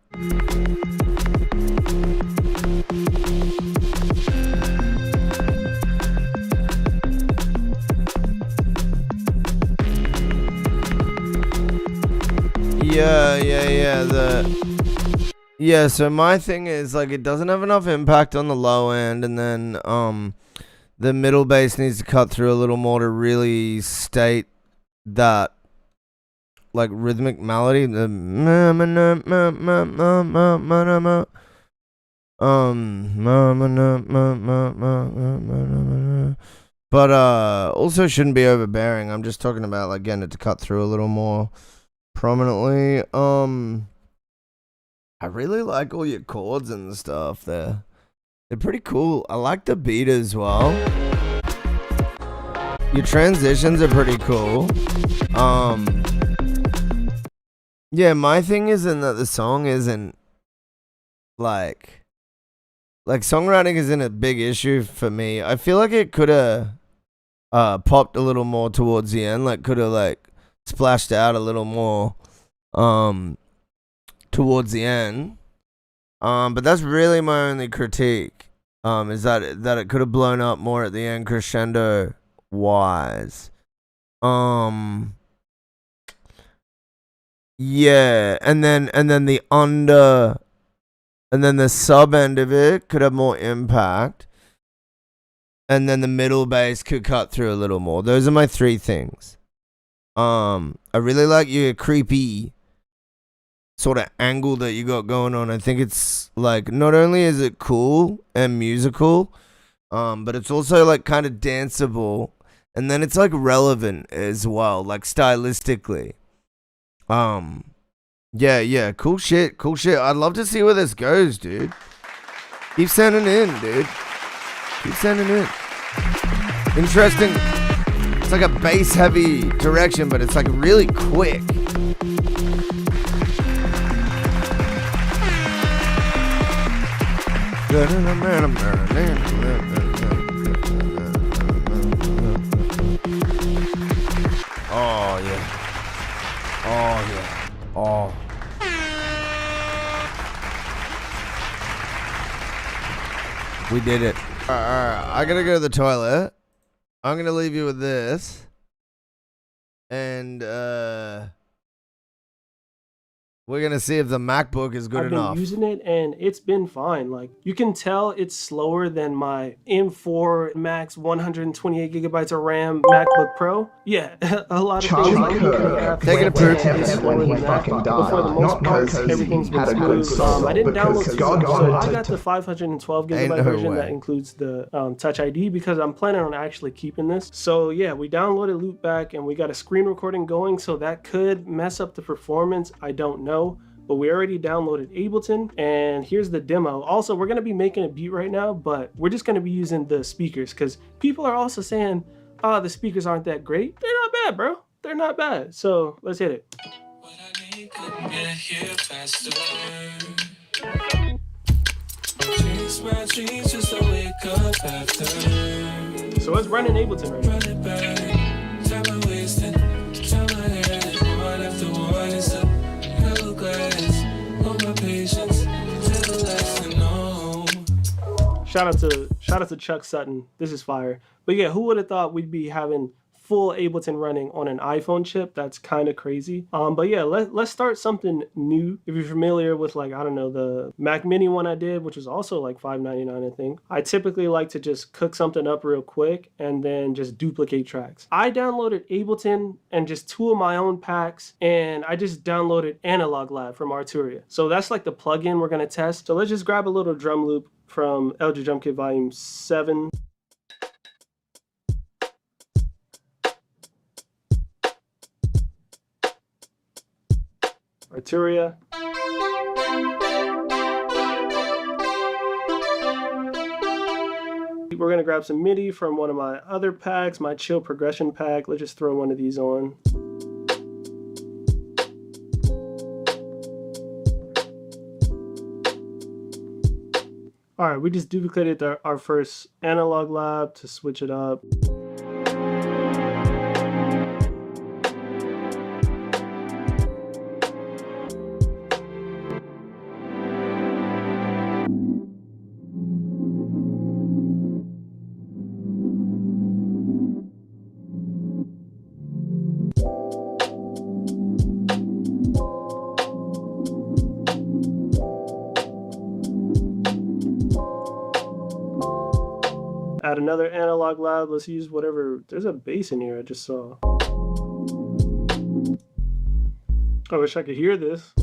Yeah, so my thing is, like, it doesn't have enough impact on the low end, and then, the middle bass needs to cut through a little more to really state that, like, rhythmic melody. But, also shouldn't be overbearing. I'm just talking about, like, getting it to cut through a little more prominently. I really like all your chords and stuff there. They're pretty cool. I like the beat as well. Your transitions are pretty cool. Yeah, my thing isn't that the song isn't like songwriting isn't a big issue for me. I feel like it could have popped a little more towards the end. Like, could have like splashed out a little more towards the end. But that's really my only critique. Is that it could have blown up more at the end, crescendo wise. Yeah, and then the sub end of it could have more impact. And then the middle bass could cut through a little more. Those are my three things. I really like your creepy sort of angle that you got going on. I think it's like, not only is it cool and musical, but it's also like kind of danceable, and then it's like relevant as well, like stylistically. Yeah, cool shit. I'd love to see where this goes, dude. Keep sending in, dude. Keep sending in. Interesting. It's like a bass heavy direction, but it's like really quick. Oh yeah. Oh. We did it. Alright. I gotta go to the toilet. I'm gonna leave you with this. And we're gonna see if the MacBook is good enough. I've been using it and it's been fine. Like, you can tell it's slower than my M4 Max 128 gigabytes of RAM MacBook Pro. Yeah, a lot of things I'm looking at Taking a poop. slower than that. But for the most part, everything's been smooth. I didn't download too much, so I got the 512 gigabyte version that includes the Touch ID because I'm planning on actually keeping this. So yeah, we downloaded Loopback and we got a screen recording going, so that could mess up the performance. I don't know. But we already downloaded Ableton, and here's the demo. Also, we're gonna be making a beat right now, but we're just gonna be using the speakers because people are also saying, oh, the speakers aren't that great. They're not bad, bro. They're not bad. So let's hit it. So let's run in Ableton right now. Shout out to Chuck Sutton. This is fire. But yeah, who would have thought we'd be having full Ableton running on an iPhone chip? That's kind of crazy. But yeah, let's start something new. If you're familiar with, like, I don't know, the Mac Mini one I did, which was also like $5.99, I think. I typically like to just cook something up real quick and then just duplicate tracks. I downloaded Ableton and just 2 of my own packs, and I just downloaded Analog Lab from Arturia. So that's like the plugin we're gonna test. So let's just grab a little drum loop from Elder Drum Kit Volume 7. Arturia. We're gonna grab some MIDI from one of my other packs, my Chill Progression pack. Let's just throw one of these on. All right, we just duplicated our first Analog Lab to switch it up. Add another Analog Lab. Let's use whatever. There's a bass in here I just saw. I wish I could hear this.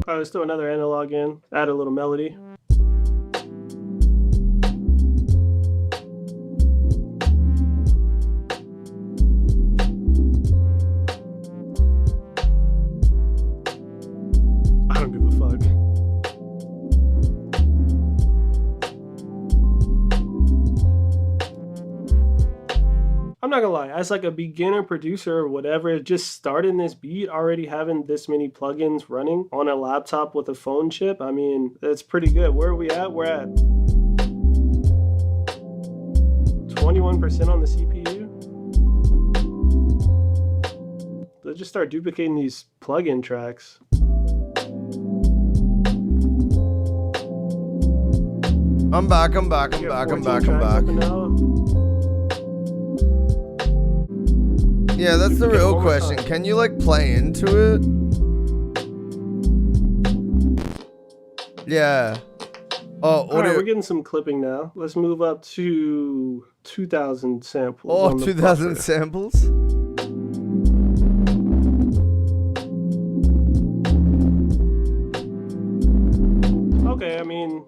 Alright, let's throw another analog in. Add a little melody. not gonna lie, as like a beginner producer or whatever, just starting this beat, already having this many plugins running on a laptop with a phone chip, I mean, that's pretty good. Where are we at? We're at 21% on the CPU. Let's just start duplicating these plugin tracks. I'm back. Yeah, that's the real question. Can you like play into it? Yeah. Oh, all right, we're getting some clipping now. Let's move up to 2,000 samples. Oh, 2,000 samples? Okay, I mean,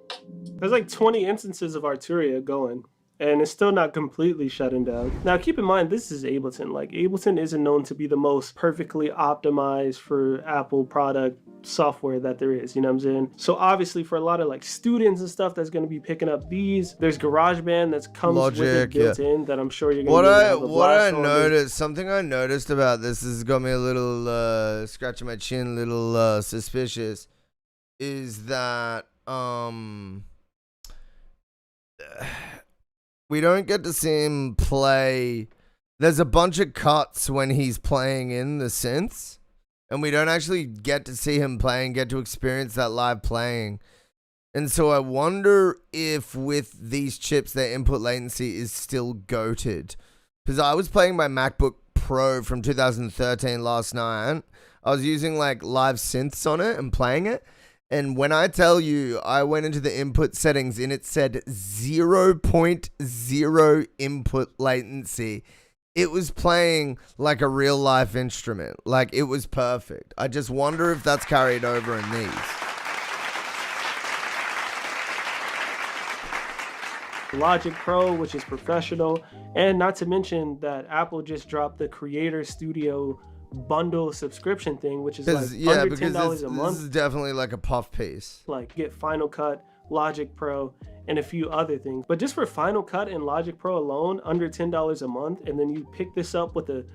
there's like 20 instances of Arturia going, and it's still not completely shutting down. Now, keep in mind, this is Ableton. Like, Ableton isn't known to be the most perfectly optimized for Apple product software that there is, you know what I'm saying? So obviously for a lot of like students and stuff that's going to be picking up these, there's GarageBand that comes with it built in that I'm sure you're going to have a blast on. Something I noticed about this has got me a little scratching my chin, a little suspicious, is that we don't get to see him play. There's a bunch of cuts when he's playing in the synths, and we don't actually get to see him play and get to experience that live playing. And so I wonder if with these chips, their input latency is still goated. Because I was playing my MacBook Pro from 2013 last night. I was using like live synths on it and playing it. And when I tell you, I went into the input settings and it said 0.0 input latency. It was playing like a real life instrument. Like, it was perfect. I just wonder if that's carried over in these. Logic Pro, which is professional, and not to mention that Apple just dropped the Creator Studio bundle subscription thing, which is like under $10 a month. This is definitely like a puff piece. Like, get Final Cut, Logic Pro, and a few other things. But just for Final Cut and Logic Pro alone, under $10 a month, and then you pick this up with the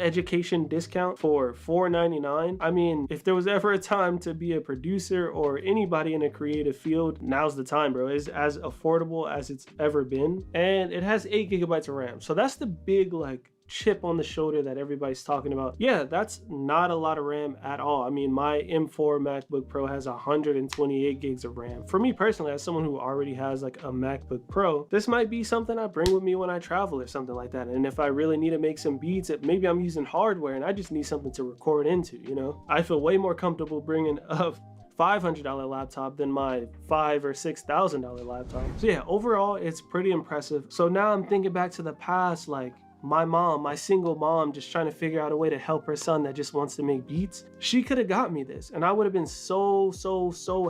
education discount for $4.99. I mean, if there was ever a time to be a producer or anybody in a creative field, now's the time, bro. It's as affordable as it's ever been, and it has 8 gigabytes of RAM. So that's the big like chip on the shoulder that everybody's talking about. Yeah, that's not a lot of RAM at all. I mean, my M4 MacBook Pro has 128 gigs of RAM. For me personally, as someone who already has like a MacBook Pro, this might be something I bring with me when I travel or something like that. And if I really need to make some beats, maybe I'm using hardware and I just need something to record into, you know? I feel way more comfortable bringing a $500 laptop than my $5,000 or $6,000 laptop. So yeah, overall, it's pretty impressive. So now I'm thinking back to the past, like my single mom, just trying to figure out a way to help her son that just wants to make beats. She could have got me this and I would have been so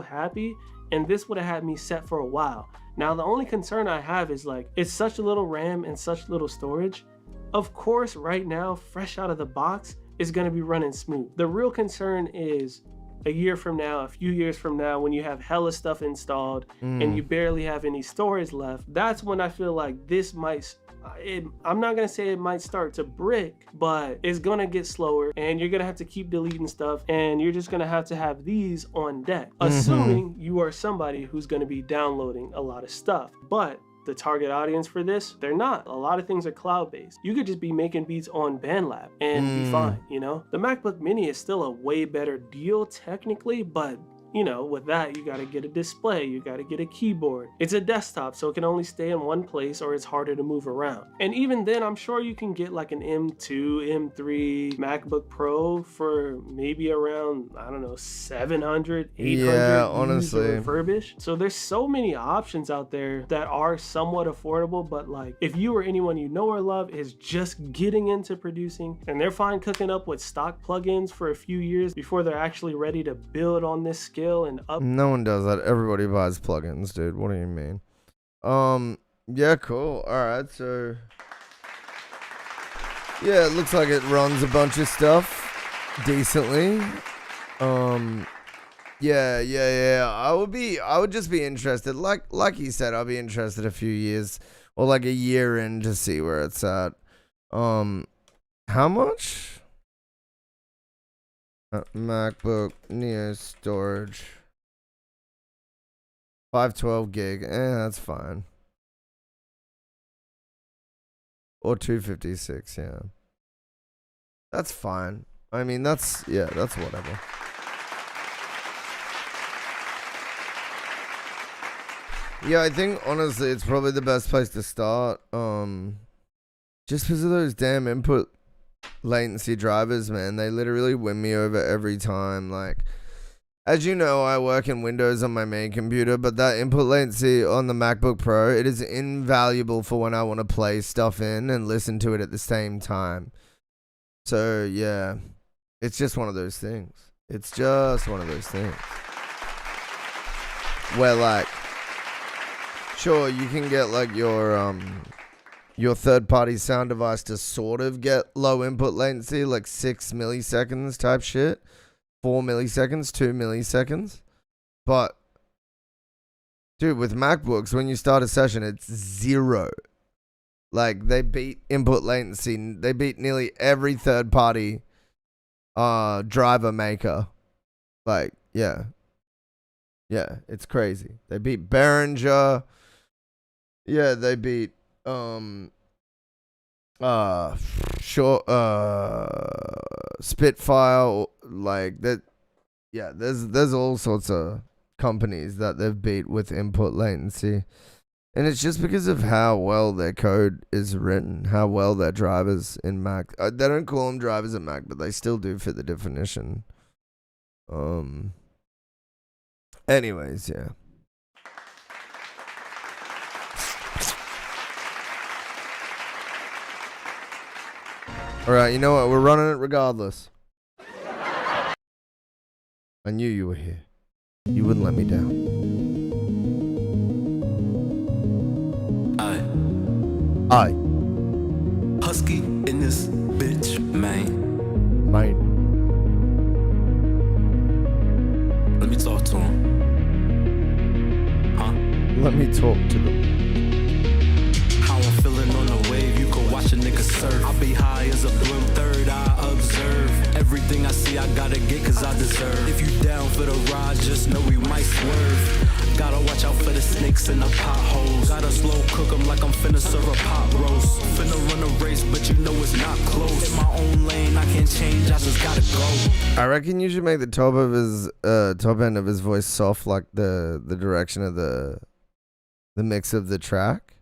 happy, and this would have had me set for a while. Now, the only concern I have is like, it's such a little RAM and such little storage. Of course, right now, fresh out of the box, is going to be running smooth. The real concern is a year from now, a few years from now, when you have hella stuff installed and you barely have any storage left. That's when I feel like this might, I'm not gonna say it might start to brick, but it's gonna get slower and you're gonna have to keep deleting stuff, and you're just gonna have to have these on deck, assuming you are somebody who's gonna be downloading a lot of stuff. But the target audience for this, they're not. A lot of things are cloud-based. You could just be making beats on BandLab and be fine, you know? The MacBook Mini is still a way better deal technically, but you know, with that, you got to get a display, you got to get a keyboard. It's a desktop, so it can only stay in one place or it's harder to move around. And even then, I'm sure you can get like an M2, M3 MacBook Pro for maybe around, I don't know, 700, 800 yeah, honestly, refurbished. So there's so many options out there that are somewhat affordable, but like if you or anyone you know or love is just getting into producing and they're fine cooking up with stock plugins for a few years before they're actually ready to build on this skill and up. No one does that. Everybody buys plugins, dude. What do you mean? Yeah, cool. All right, so yeah, it looks like it runs a bunch of stuff decently. Yeah. I would just be interested. Like you said, I'll be interested a few years or like a year in to see where it's at. How much? MacBook Neo storage. 512 gig. That's fine. Or 256, yeah. That's fine. I mean, that's whatever. Yeah, I think honestly it's probably the best place to start. Just because of those damn input latency drivers, man. They literally win me over every time. Like, as you know, I work in Windows on my main computer, but that input latency on the MacBook Pro, it is invaluable for when I want to play stuff in and listen to it at the same time. So, yeah, it's just one of those things. It's just one of those things. Where, like, sure, you can get, like, your third-party sound device to sort of get low input latency, like 6 milliseconds type shit. 4 milliseconds, 2 milliseconds. But, dude, with MacBooks, when you start a session, it's 0. Like, they beat input latency. They beat nearly every third-party driver maker. Like, yeah. Yeah, it's crazy. They beat Behringer. Yeah, they beat Spitfire, like that. Yeah, there's all sorts of companies that they've beat with input latency, and it's just because of how well their code is written, how well their drivers in Mac. They don't call them drivers in Mac, but they still do fit the definition. Anyways, yeah. Alright, you know what? We're running it regardless. I knew you were here. You wouldn't let me down. I. Husky in this bitch, man. Let me talk to him. Huh? Let me talk to them. How I'm feeling on the wave, you can watch a nigga surf. I'll be high as a blimp, third eye observe. Everything I see, I gotta get cause I deserve. If you down for the ride, just know we might swerve. Gotta watch out for the snakes and the potholes. Gotta slow cook them like I'm finna serve a pot roast. Finna run a race, but you know it's not close. In my own lane, I can't change, I just gotta go. I reckon you should make the top of his top end of his voice soft, like the direction of the mix of the track.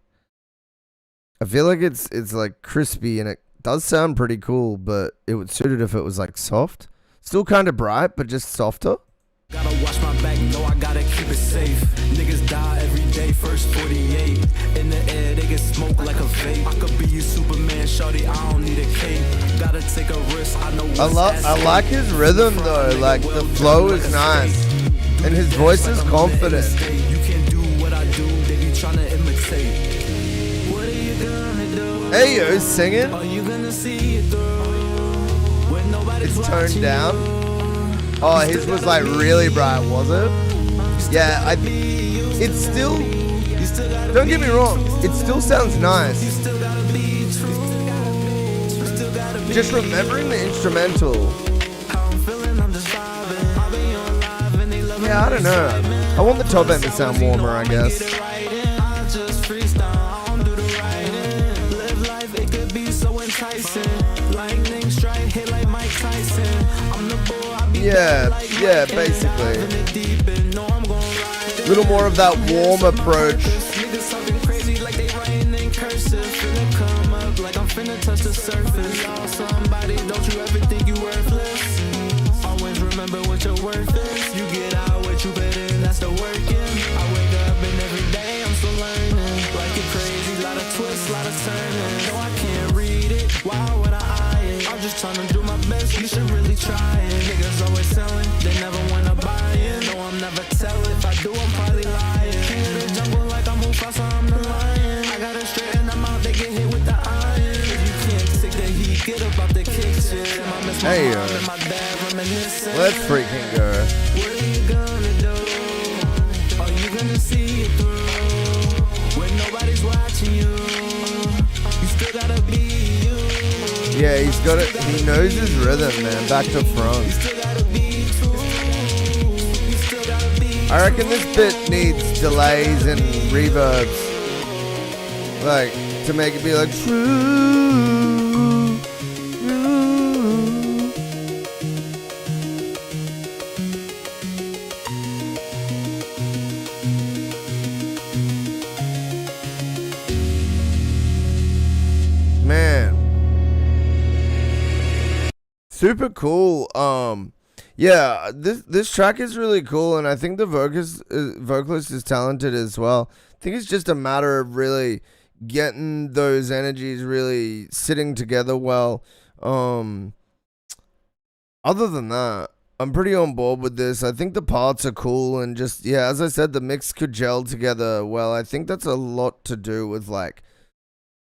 I feel like it's like crispy and it does sound pretty cool, but it would suit it if it was like soft. Still kind of bright, but just softer. Gotta watch my back, know I gotta keep it safe. Niggas die every day, first 48. In the air, they get smoked like a vape. I could be you Superman, shorty, I don't need a cape. Gotta take a risk, I know I like his rhythm though, like the flow is nice. And his voice is confident. You can't do what I do, they be trying to imitate. What are you gonna do? Hey yo, singing. Are you gonna see it through? When nobody's It's toned watching down. you? Oh, his was like really bright, was it? Yeah, it's still, don't get me wrong, it still sounds nice. Just remembering the instrumental. Yeah, I don't know. I want the top end to sound warmer, I guess. Yeah, basically. A little more of that warm approach. Niggas talking crazy like they writing in cursive. Finna come up like I'm finna touch the surface. Y'all somebody, don't you ever think you worthless? Always remember what your worth is. You get out what you put in, that's the working. I wake up and every day I'm still learning. Like it crazy, lot of twists, lot of turning. No, I can't read it, why would I eye it? I'm just trying to do my best, you should really try it. Niggas always selling, they never wanna buy it. No, I'm never telling, if I do I'm probably lying. King of the jungle like I'm Mufasa, I'm the lion. I gotta straighten them out, they get hit with the iron. If you can't take the heat, get up out the kitchen. I miss my mom and my dad reminiscing. Let's freaking go. What are you gonna do? Are you gonna see it through? When nobody's watching you, you still gotta be you. got it. He knows his rhythm, man. Back to front. I reckon this bit needs delays and reverbs, like to make it be like true, true. Man, super cool. Yeah, this track is really cool, and I think the vocalist is talented as well. I think it's just a matter of really getting those energies really sitting together well. Other than that, I'm pretty on board with this. I think the parts are cool, and just, yeah, as I said, the mix could gel together well. I think that's a lot to do with, like,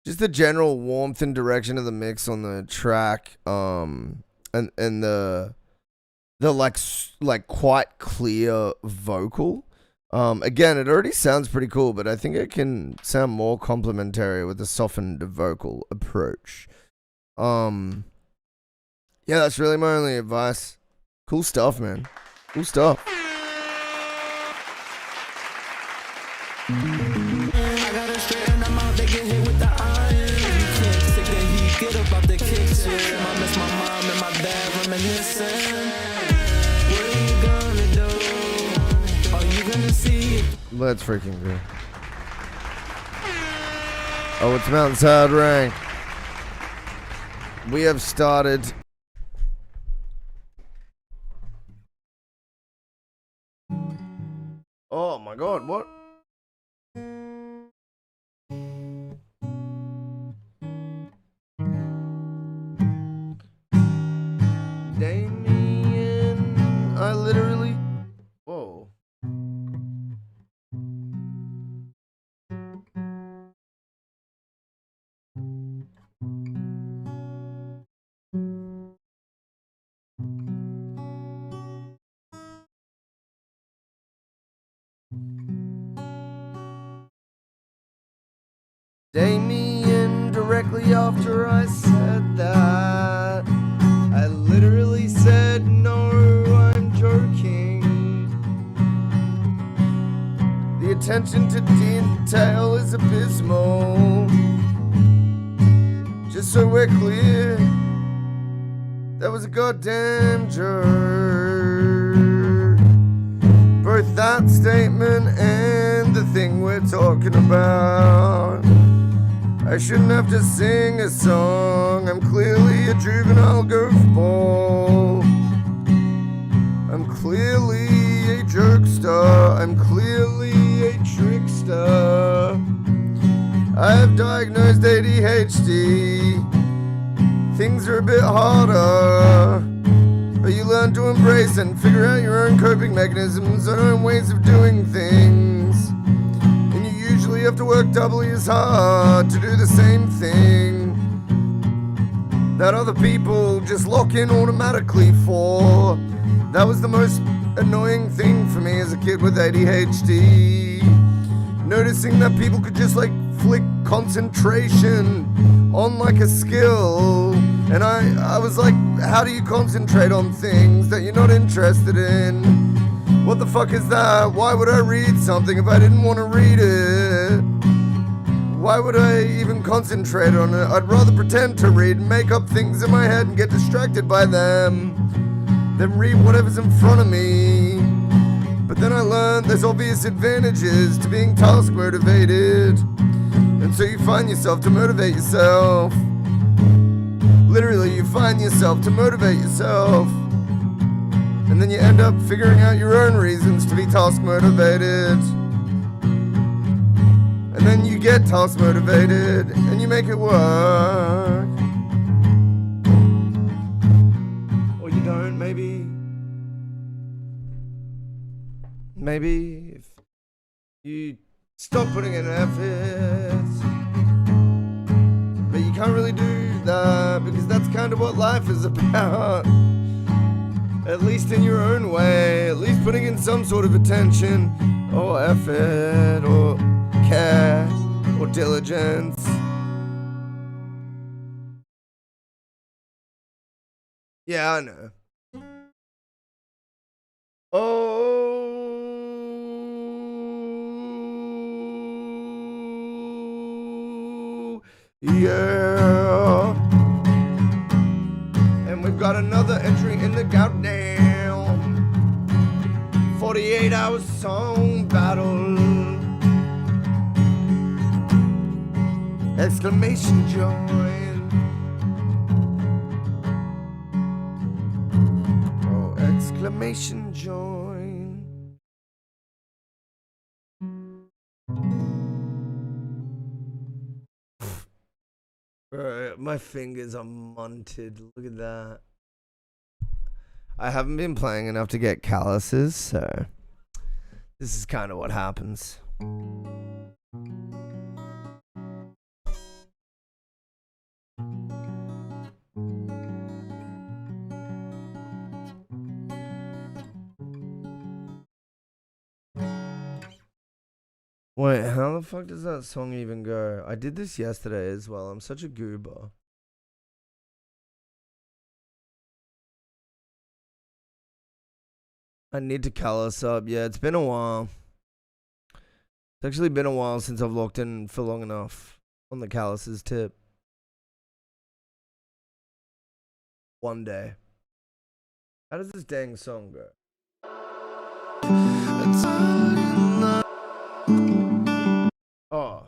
just the general warmth and direction of the mix on the track, and the like quite clear vocal. Again, it already sounds pretty cool, but I think it can sound more complementary with a softened vocal approach. Yeah, that's really my only advice. Cool stuff, man. Cool stuff. I gotta straighten them out, they get hit with the iron. You can't take the heat, get up out the kitchen. I miss my mom and my dad reminiscing. What are you gonna do? Are you gonna see? Let's freaking go. Oh, it's Mountainside Rank. We have started. Oh my god, what? Damien, I literally. Whoa. Damien, directly after I said that, I literally said, no, I'm joking. The attention to detail is abysmal. Just so we're clear, that was a goddamn jerk. Both that statement and the thing we're talking about. I shouldn't have to sing a song. I'm clearly a juvenile goofball. I'm clearly a jokester. I'm clearly a trickster. I have diagnosed ADHD. Things are a bit harder, but you learn to embrace and figure out your own coping mechanisms, your own ways of doing things. And you usually have to work doubly as hard to do the same thing that other people just lock in automatically for. That was the most annoying thing for me as a kid with ADHD. Noticing that people could just like flick concentration on like a skill. And I was like, how do you concentrate on things that you're not interested in? What the fuck is that? Why would I read something if I didn't want to read it? Why would I even concentrate on it? I'd rather pretend to read and make up things in my head and get distracted by them than read whatever's in front of me. But then I learned there's obvious advantages to being task motivated. And so you find yourself to motivate yourself. Literally, you find yourself to motivate yourself. And then you end up figuring out your own reasons to be task motivated. And then you get task motivated and you make it work. Or you don't, maybe. Maybe if you stop putting in effort. But you can't really do that because that's kind of what life is about. At least in your own way. At least putting in some sort of attention or effort or care or diligence. Yeah, I know. Oh, yeah. And we've got another entry in the goddamn 48-hour song battle. Exclamation join. Oh, exclamation join. My fingers are munted. Look at that. I haven't been playing enough to get calluses, so this is kind of what happens. Wait, how the fuck does that song even go? I did this yesterday as well. I'm such a goober. I need to callus up. Yeah, it's been a while. It's actually been a while since I've locked in for long enough on the calluses tip. One day. How does this dang song go? Oh.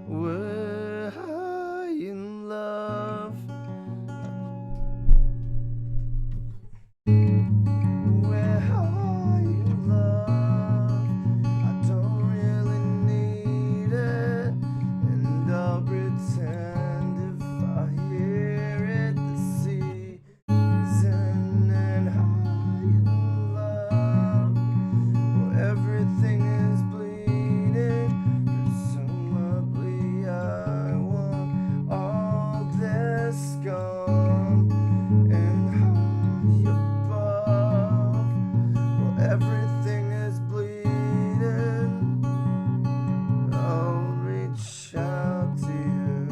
We're high in love. We're high in love. I don't really need it. And I'll pretend if I hear it, the season and high in love. Well, everything is bleeding. Presumably, I want all this gone and high above. Well, everything is bleeding. I'll reach out to you.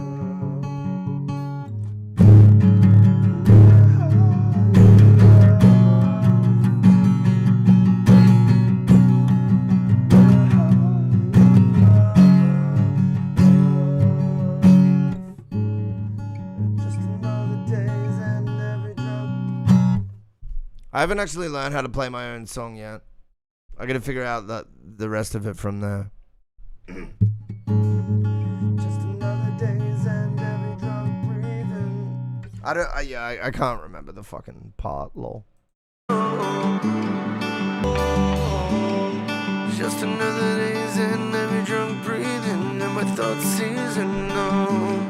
Just another day's end every drop. I haven't actually learned how to play my own song yet. I gotta figure out the rest of it from there. Just another day's end every drunk breathing. I can't remember the fucking part, lol. Just another day's end every drunk breathing, and my thoughts season no.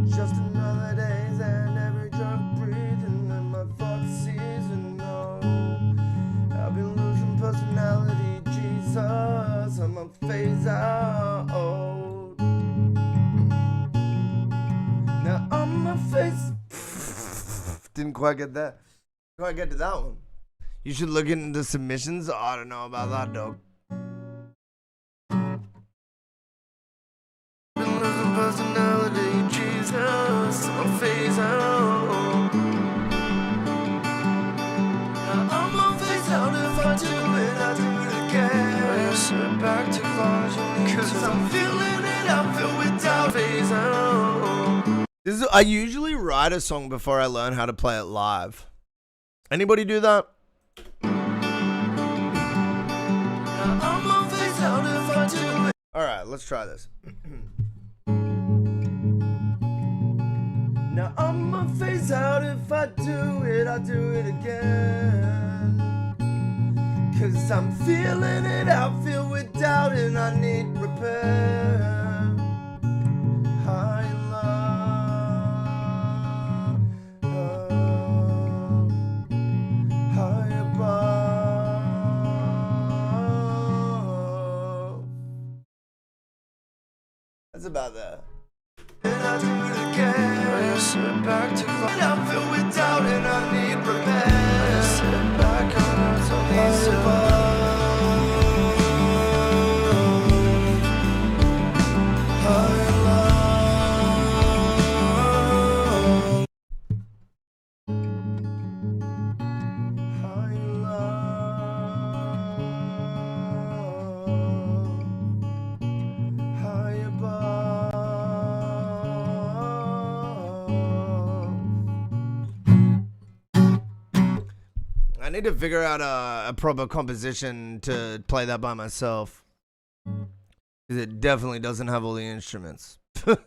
Just another day's end every drunk breathing, and my thoughts season no. I've been losing personality, Jesus, I'm a phase out. Now I'm a face. Didn't quite get that. Quite get to that one. You should look into submissions. I don't know about that, dog. Been losing personality, Jesus, I'm a phase out. I'm a phase out. If I do it, I do it again. I sit back too long, cause I'm feeling it. I feel without phase out. I usually write a song before I learn how to play it live. Anybody do that? Alright, let's try this. Now I'ma phase out. If I do it, I do it again. Cause I'm feeling it, I feel with doubt, and I need repair. High love, high above. That's about that. And I do it again. I sit back too long. And I feel with doubt, and I need repair. I sit back on these above. High love. I need to figure out a proper composition to play that by myself. Because it definitely doesn't have all the instruments. A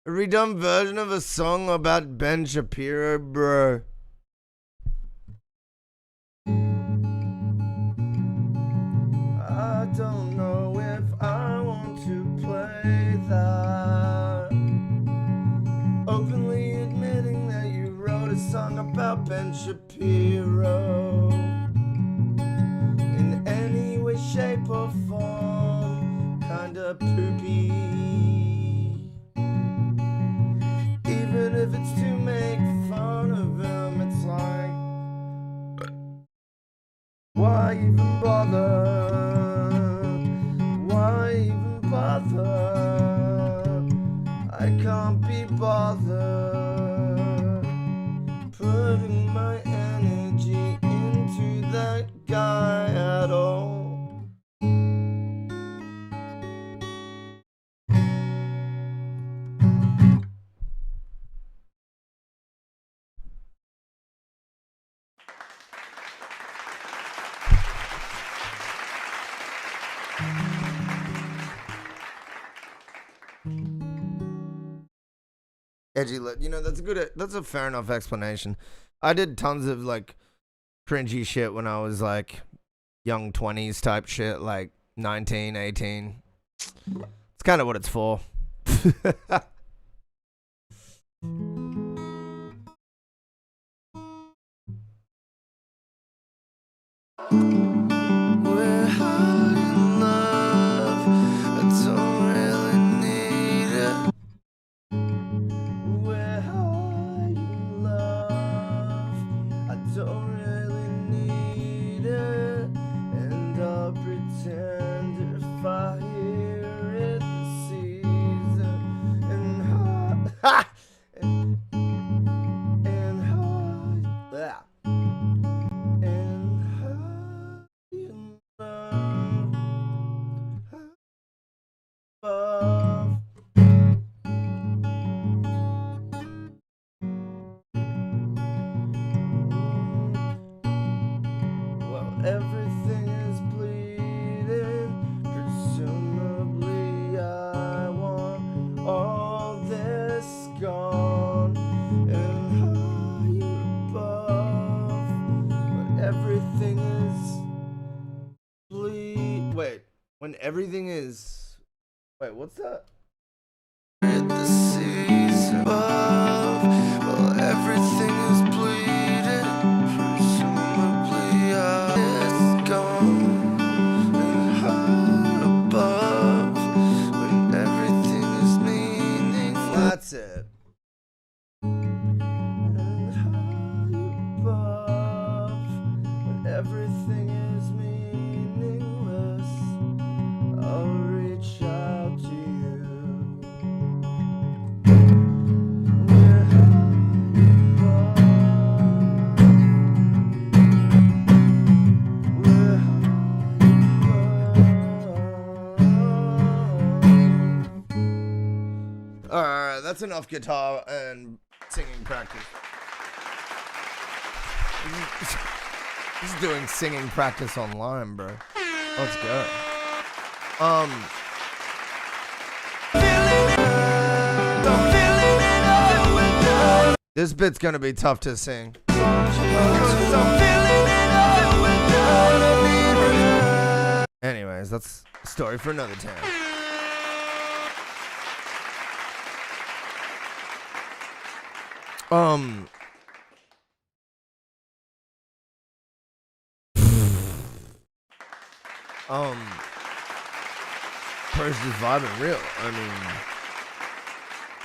redone version of a song about Ben Shapiro, bro. I don't know if I want to play that. Openly admitting that you wrote a song about Ben Shapiro. In any way, shape, or form, kinda poopy. Even if it's to make fun of him, it's like, why even bother? Why even bother? I can't be bothered putting my energy into that guy at all. Edgy, you know, that's a fair enough explanation. I did tons of like cringy shit when I was like young 20s type shit, like 19, 18. It's kind of what it's for. We're hard in love, I don't really need it. We're high in love, I don't really need it. And I'll pretend if I hear it this season. And high, and high, yeah. And high in love, above. Well, everything is bleeding. Presumably, I want all this gone and high above. When everything is when everything is. Wait, what's that? At the seas above. Well, everything is bleeding. Presumably, it's gone and high above. When everything is meaningful. That's it. And high above. When everything is meaningless, I'll reach out to you. We're high above. We're high above. Alright, that's enough guitar and singing practice. He's doing singing practice online, bro. Let's go. This bit's gonna be tough to sing. Anyways, that's a story for another time. Purse is vibing real. I mean,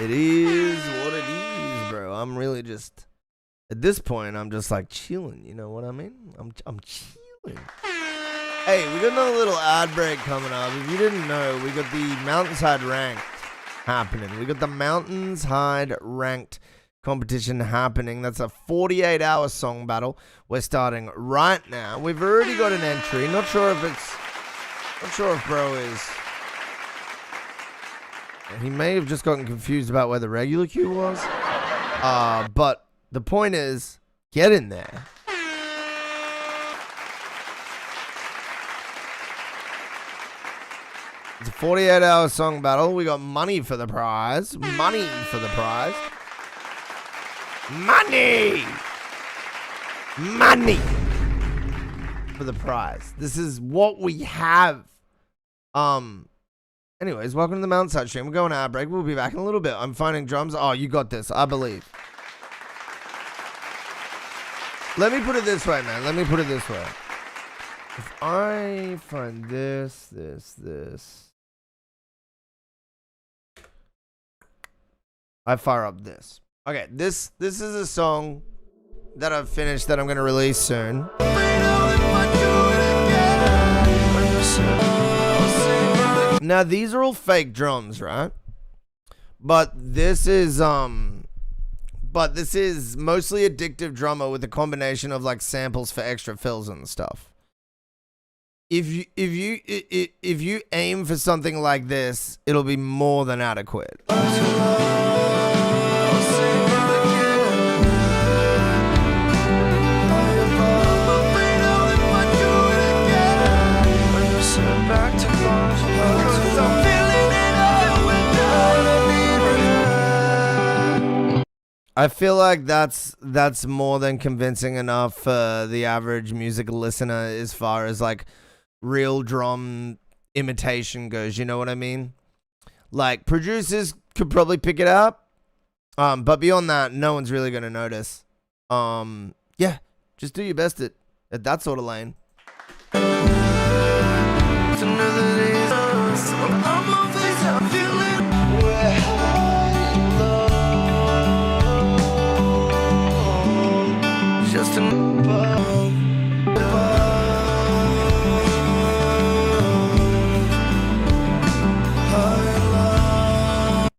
it is what it is, bro. I'm really just, at this point, I'm just like chilling. You know what I mean? I'm chilling. Hey, we got another little ad break coming up. If you didn't know, we got the Mountainshide ranked happening. We got the Mountainshide ranked competition happening. That's a 48-hour song battle. We're starting right now. We've already got an entry. Not sure if bro is. He may have just gotten confused about where the regular queue was. But the point is, get in there. It's a 48-hour song battle. We got money for the prize. Money for the prize. Money! Money for the prize. This is what we have. Anyways, welcome to the Mountainside stream. We're going to our break. We'll be back in a little bit. I'm finding drums. Oh, you got this. I believe. Let me put it this way, man. Let me put it this way. If I find this. I fire up this. Okay, this is a song that I've finished that I'm going to release soon. Now, these are all fake drums, right? But this is mostly addictive drummer with a combination of like samples for extra fills and stuff. If you aim for something like this, it'll be more than adequate. I feel like that's more than convincing enough for the average music listener as far as like real drum imitation goes, you know what I mean? Like producers could probably pick it up, but beyond that, no one's really gonna notice. Yeah, just do your best at that sort of lane.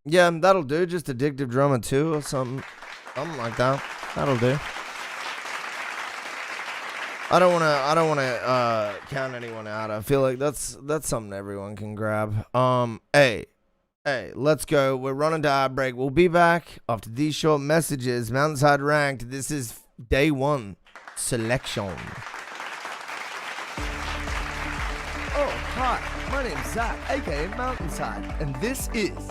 Yeah, that'll do. Just addictive drummer 2 or something like that. That'll do. I don't wanna count anyone out. I feel like that's something everyone can grab. Hey, let's go. We're running to our break. We'll be back after these short messages. Mountainside Ranked. This is day 1 selection. Oh, hi. My name's Zach, aka Mountainside, and this is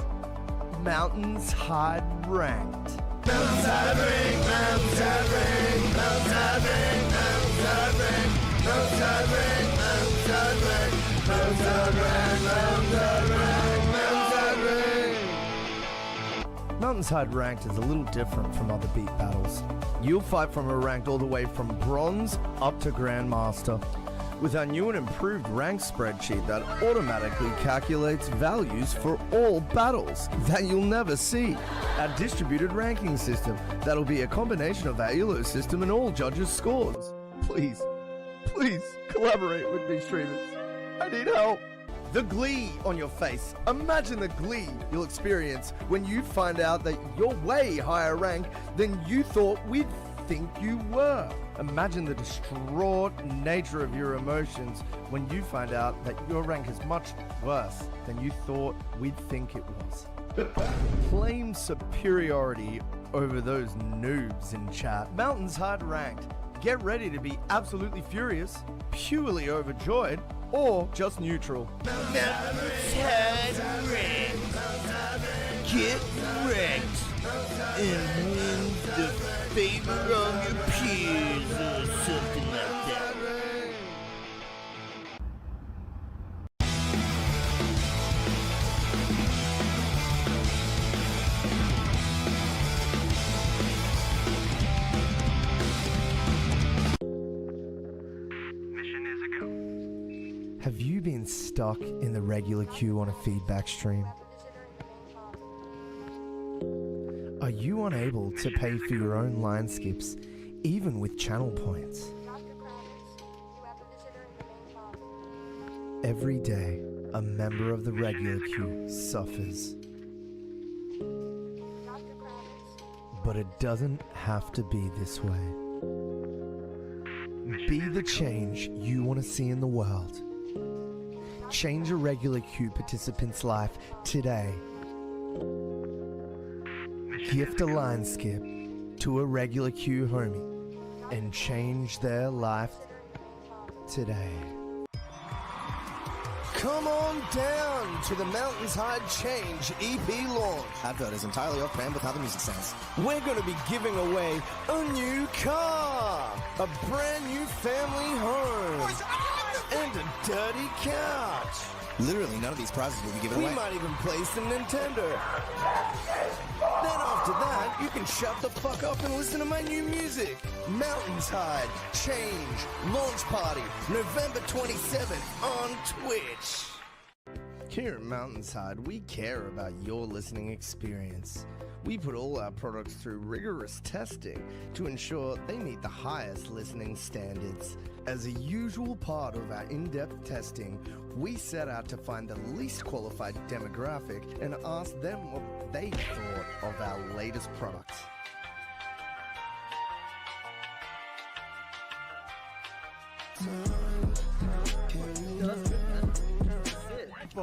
Mountainside Ranked. Mountainside Ranked, Mountainside Ranked, Mountainside Ranked, Mountainside Ranked, Mountainside Ranked, Mountainside Ranked, Mountainside Ranked, Mountainside Ranked, Mountainside Ranked. Mountainside Ranked is a little different from other beat battles. You'll fight from a ranked all the way from bronze up to Grandmaster, with our new and improved rank spreadsheet that automatically calculates values for all battles that you'll never see. Our distributed ranking system that'll be a combination of our ELO system and all judges' scores. Please collaborate with me, streamers. I need help. The glee on your face. Imagine the glee you'll experience when you find out that you're way higher rank than you thought we'd think you were. Imagine the distraught nature of your emotions when you find out that your rank is much worse than you thought we'd think it was. Claim superiority over those noobs in chat. Mountainside Ranked. Get ready to be absolutely furious, purely overjoyed, or just neutral. Mountainside Ranked. Get wrecked and win the favor of your peers or something like that. Mission is a go. Have you been stuck in the regular queue on a feedback stream? Are you unable to pay for your own line skips, even with channel points? Every day, a member of the regular queue suffers. But it doesn't have to be this way. Be the change you want to see in the world. Change a regular queue participant's life today. Gift a line skip to a regular queue homie and change their life today. Come on down to the Mountainshide Change EP launch. Advert is entirely off brand with how the music sounds. We're going to be giving away a new car, a brand new family home, and a dirty couch. Literally, none of these prizes will be given We away. might even play some Nintendo. Then after that, you can shut the fuck up and listen to my new music. Mountainshide Change Launch Party, November 27th on Twitch. Here at Mountainshide, we care about your listening experience. We put all our products through rigorous testing to ensure they meet the highest listening standards. As a usual part of our in-depth testing, we set out to find the least qualified demographic and ask them what they thought of our latest products.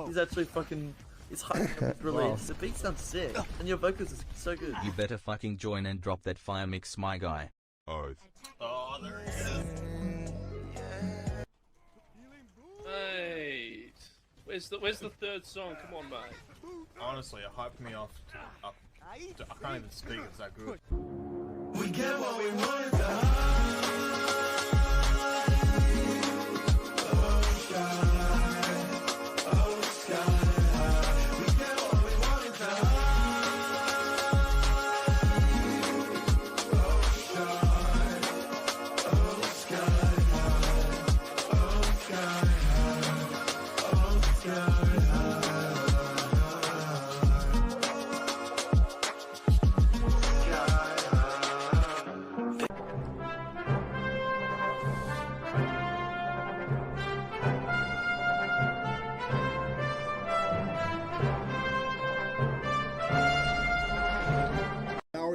He's actually fucking. He's hyping up his release. The beat sounds sick, and your vocals is so good. You better fucking join and drop that fire mix, my guy. Oh, there he is. Hey, where's the third song? Come on, mate. Honestly, it hyped me off. I can't even speak. It's that good. We get what we wanted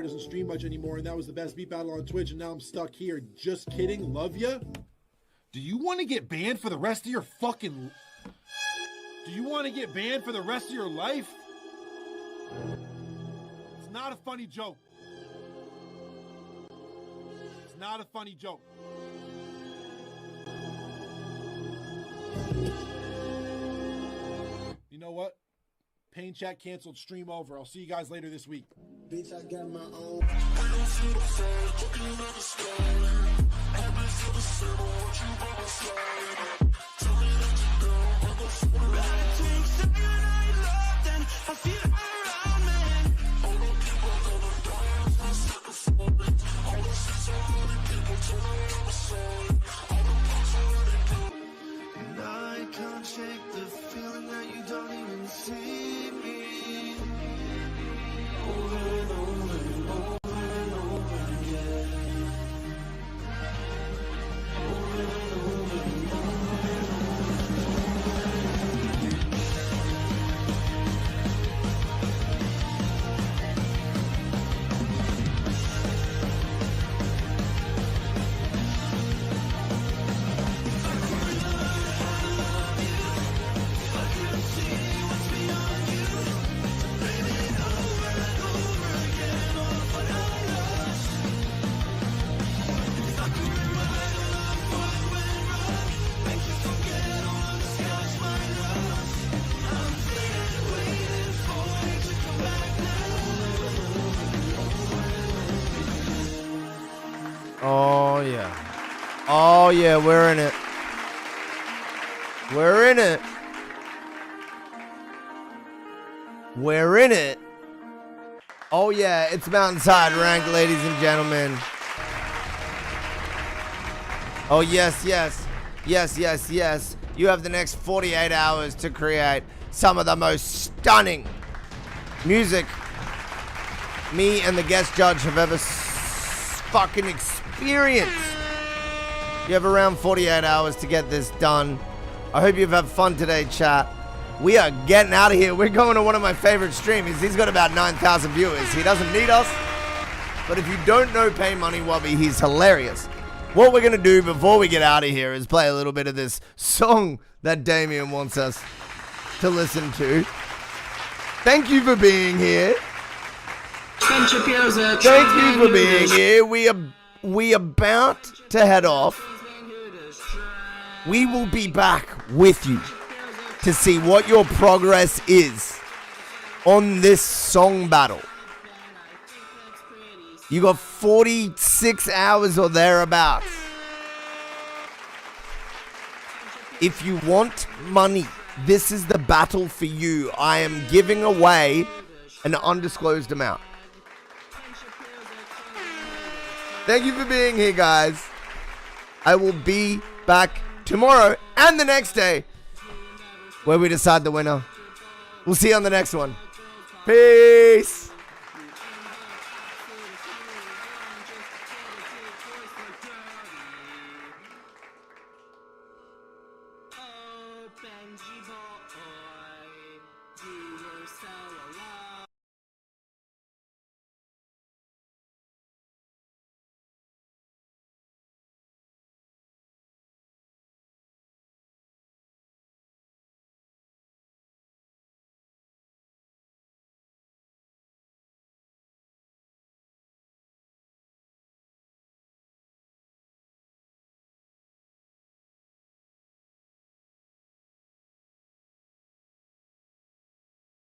Doesn't stream much anymore, and that was the best beat battle on Twitch, and now I'm stuck here. Just kidding. Love ya. Do you want to get banned for the rest of your fucking... Do you want to get banned for the rest of your life? It's not a funny joke. It's not a funny joke. You know what? Pain chat canceled, stream over. I'll see you guys later this week. Bitch, I got my own. I can't shake the feeling that you don't even see me. Over and over and over and over again. Over and over and over and over again. Oh yeah. Oh yeah, we're in it. We're in it. We're in it. Oh yeah, it's Mountainshide Rank, ladies and gentlemen. Oh yes, yes. Yes, yes, yes. You have the next 48 hours to create some of the most stunning music me and the guest judge have ever fucking experienced. You have around 48 hours to get this done. I hope you've had fun today, chat. We are getting out of here. We're going to one of my favorite streamers. He's got about 9,000 viewers. He doesn't need us. But if you don't know Pay Money Wubby, he's hilarious. What we're going to do before we get out of here is play a little bit of this song that Damien wants us to listen to. Thank you for being here. Thank you for being here. We about to head off. We will be back with you to see what your progress is on this song battle. You got 46 hours or thereabouts. If you want money, this is the battle for you. I am giving away an undisclosed amount. Thank you for being here, guys. I will be back tomorrow and the next day where we decide the winner. We'll see you on the next one. Peace.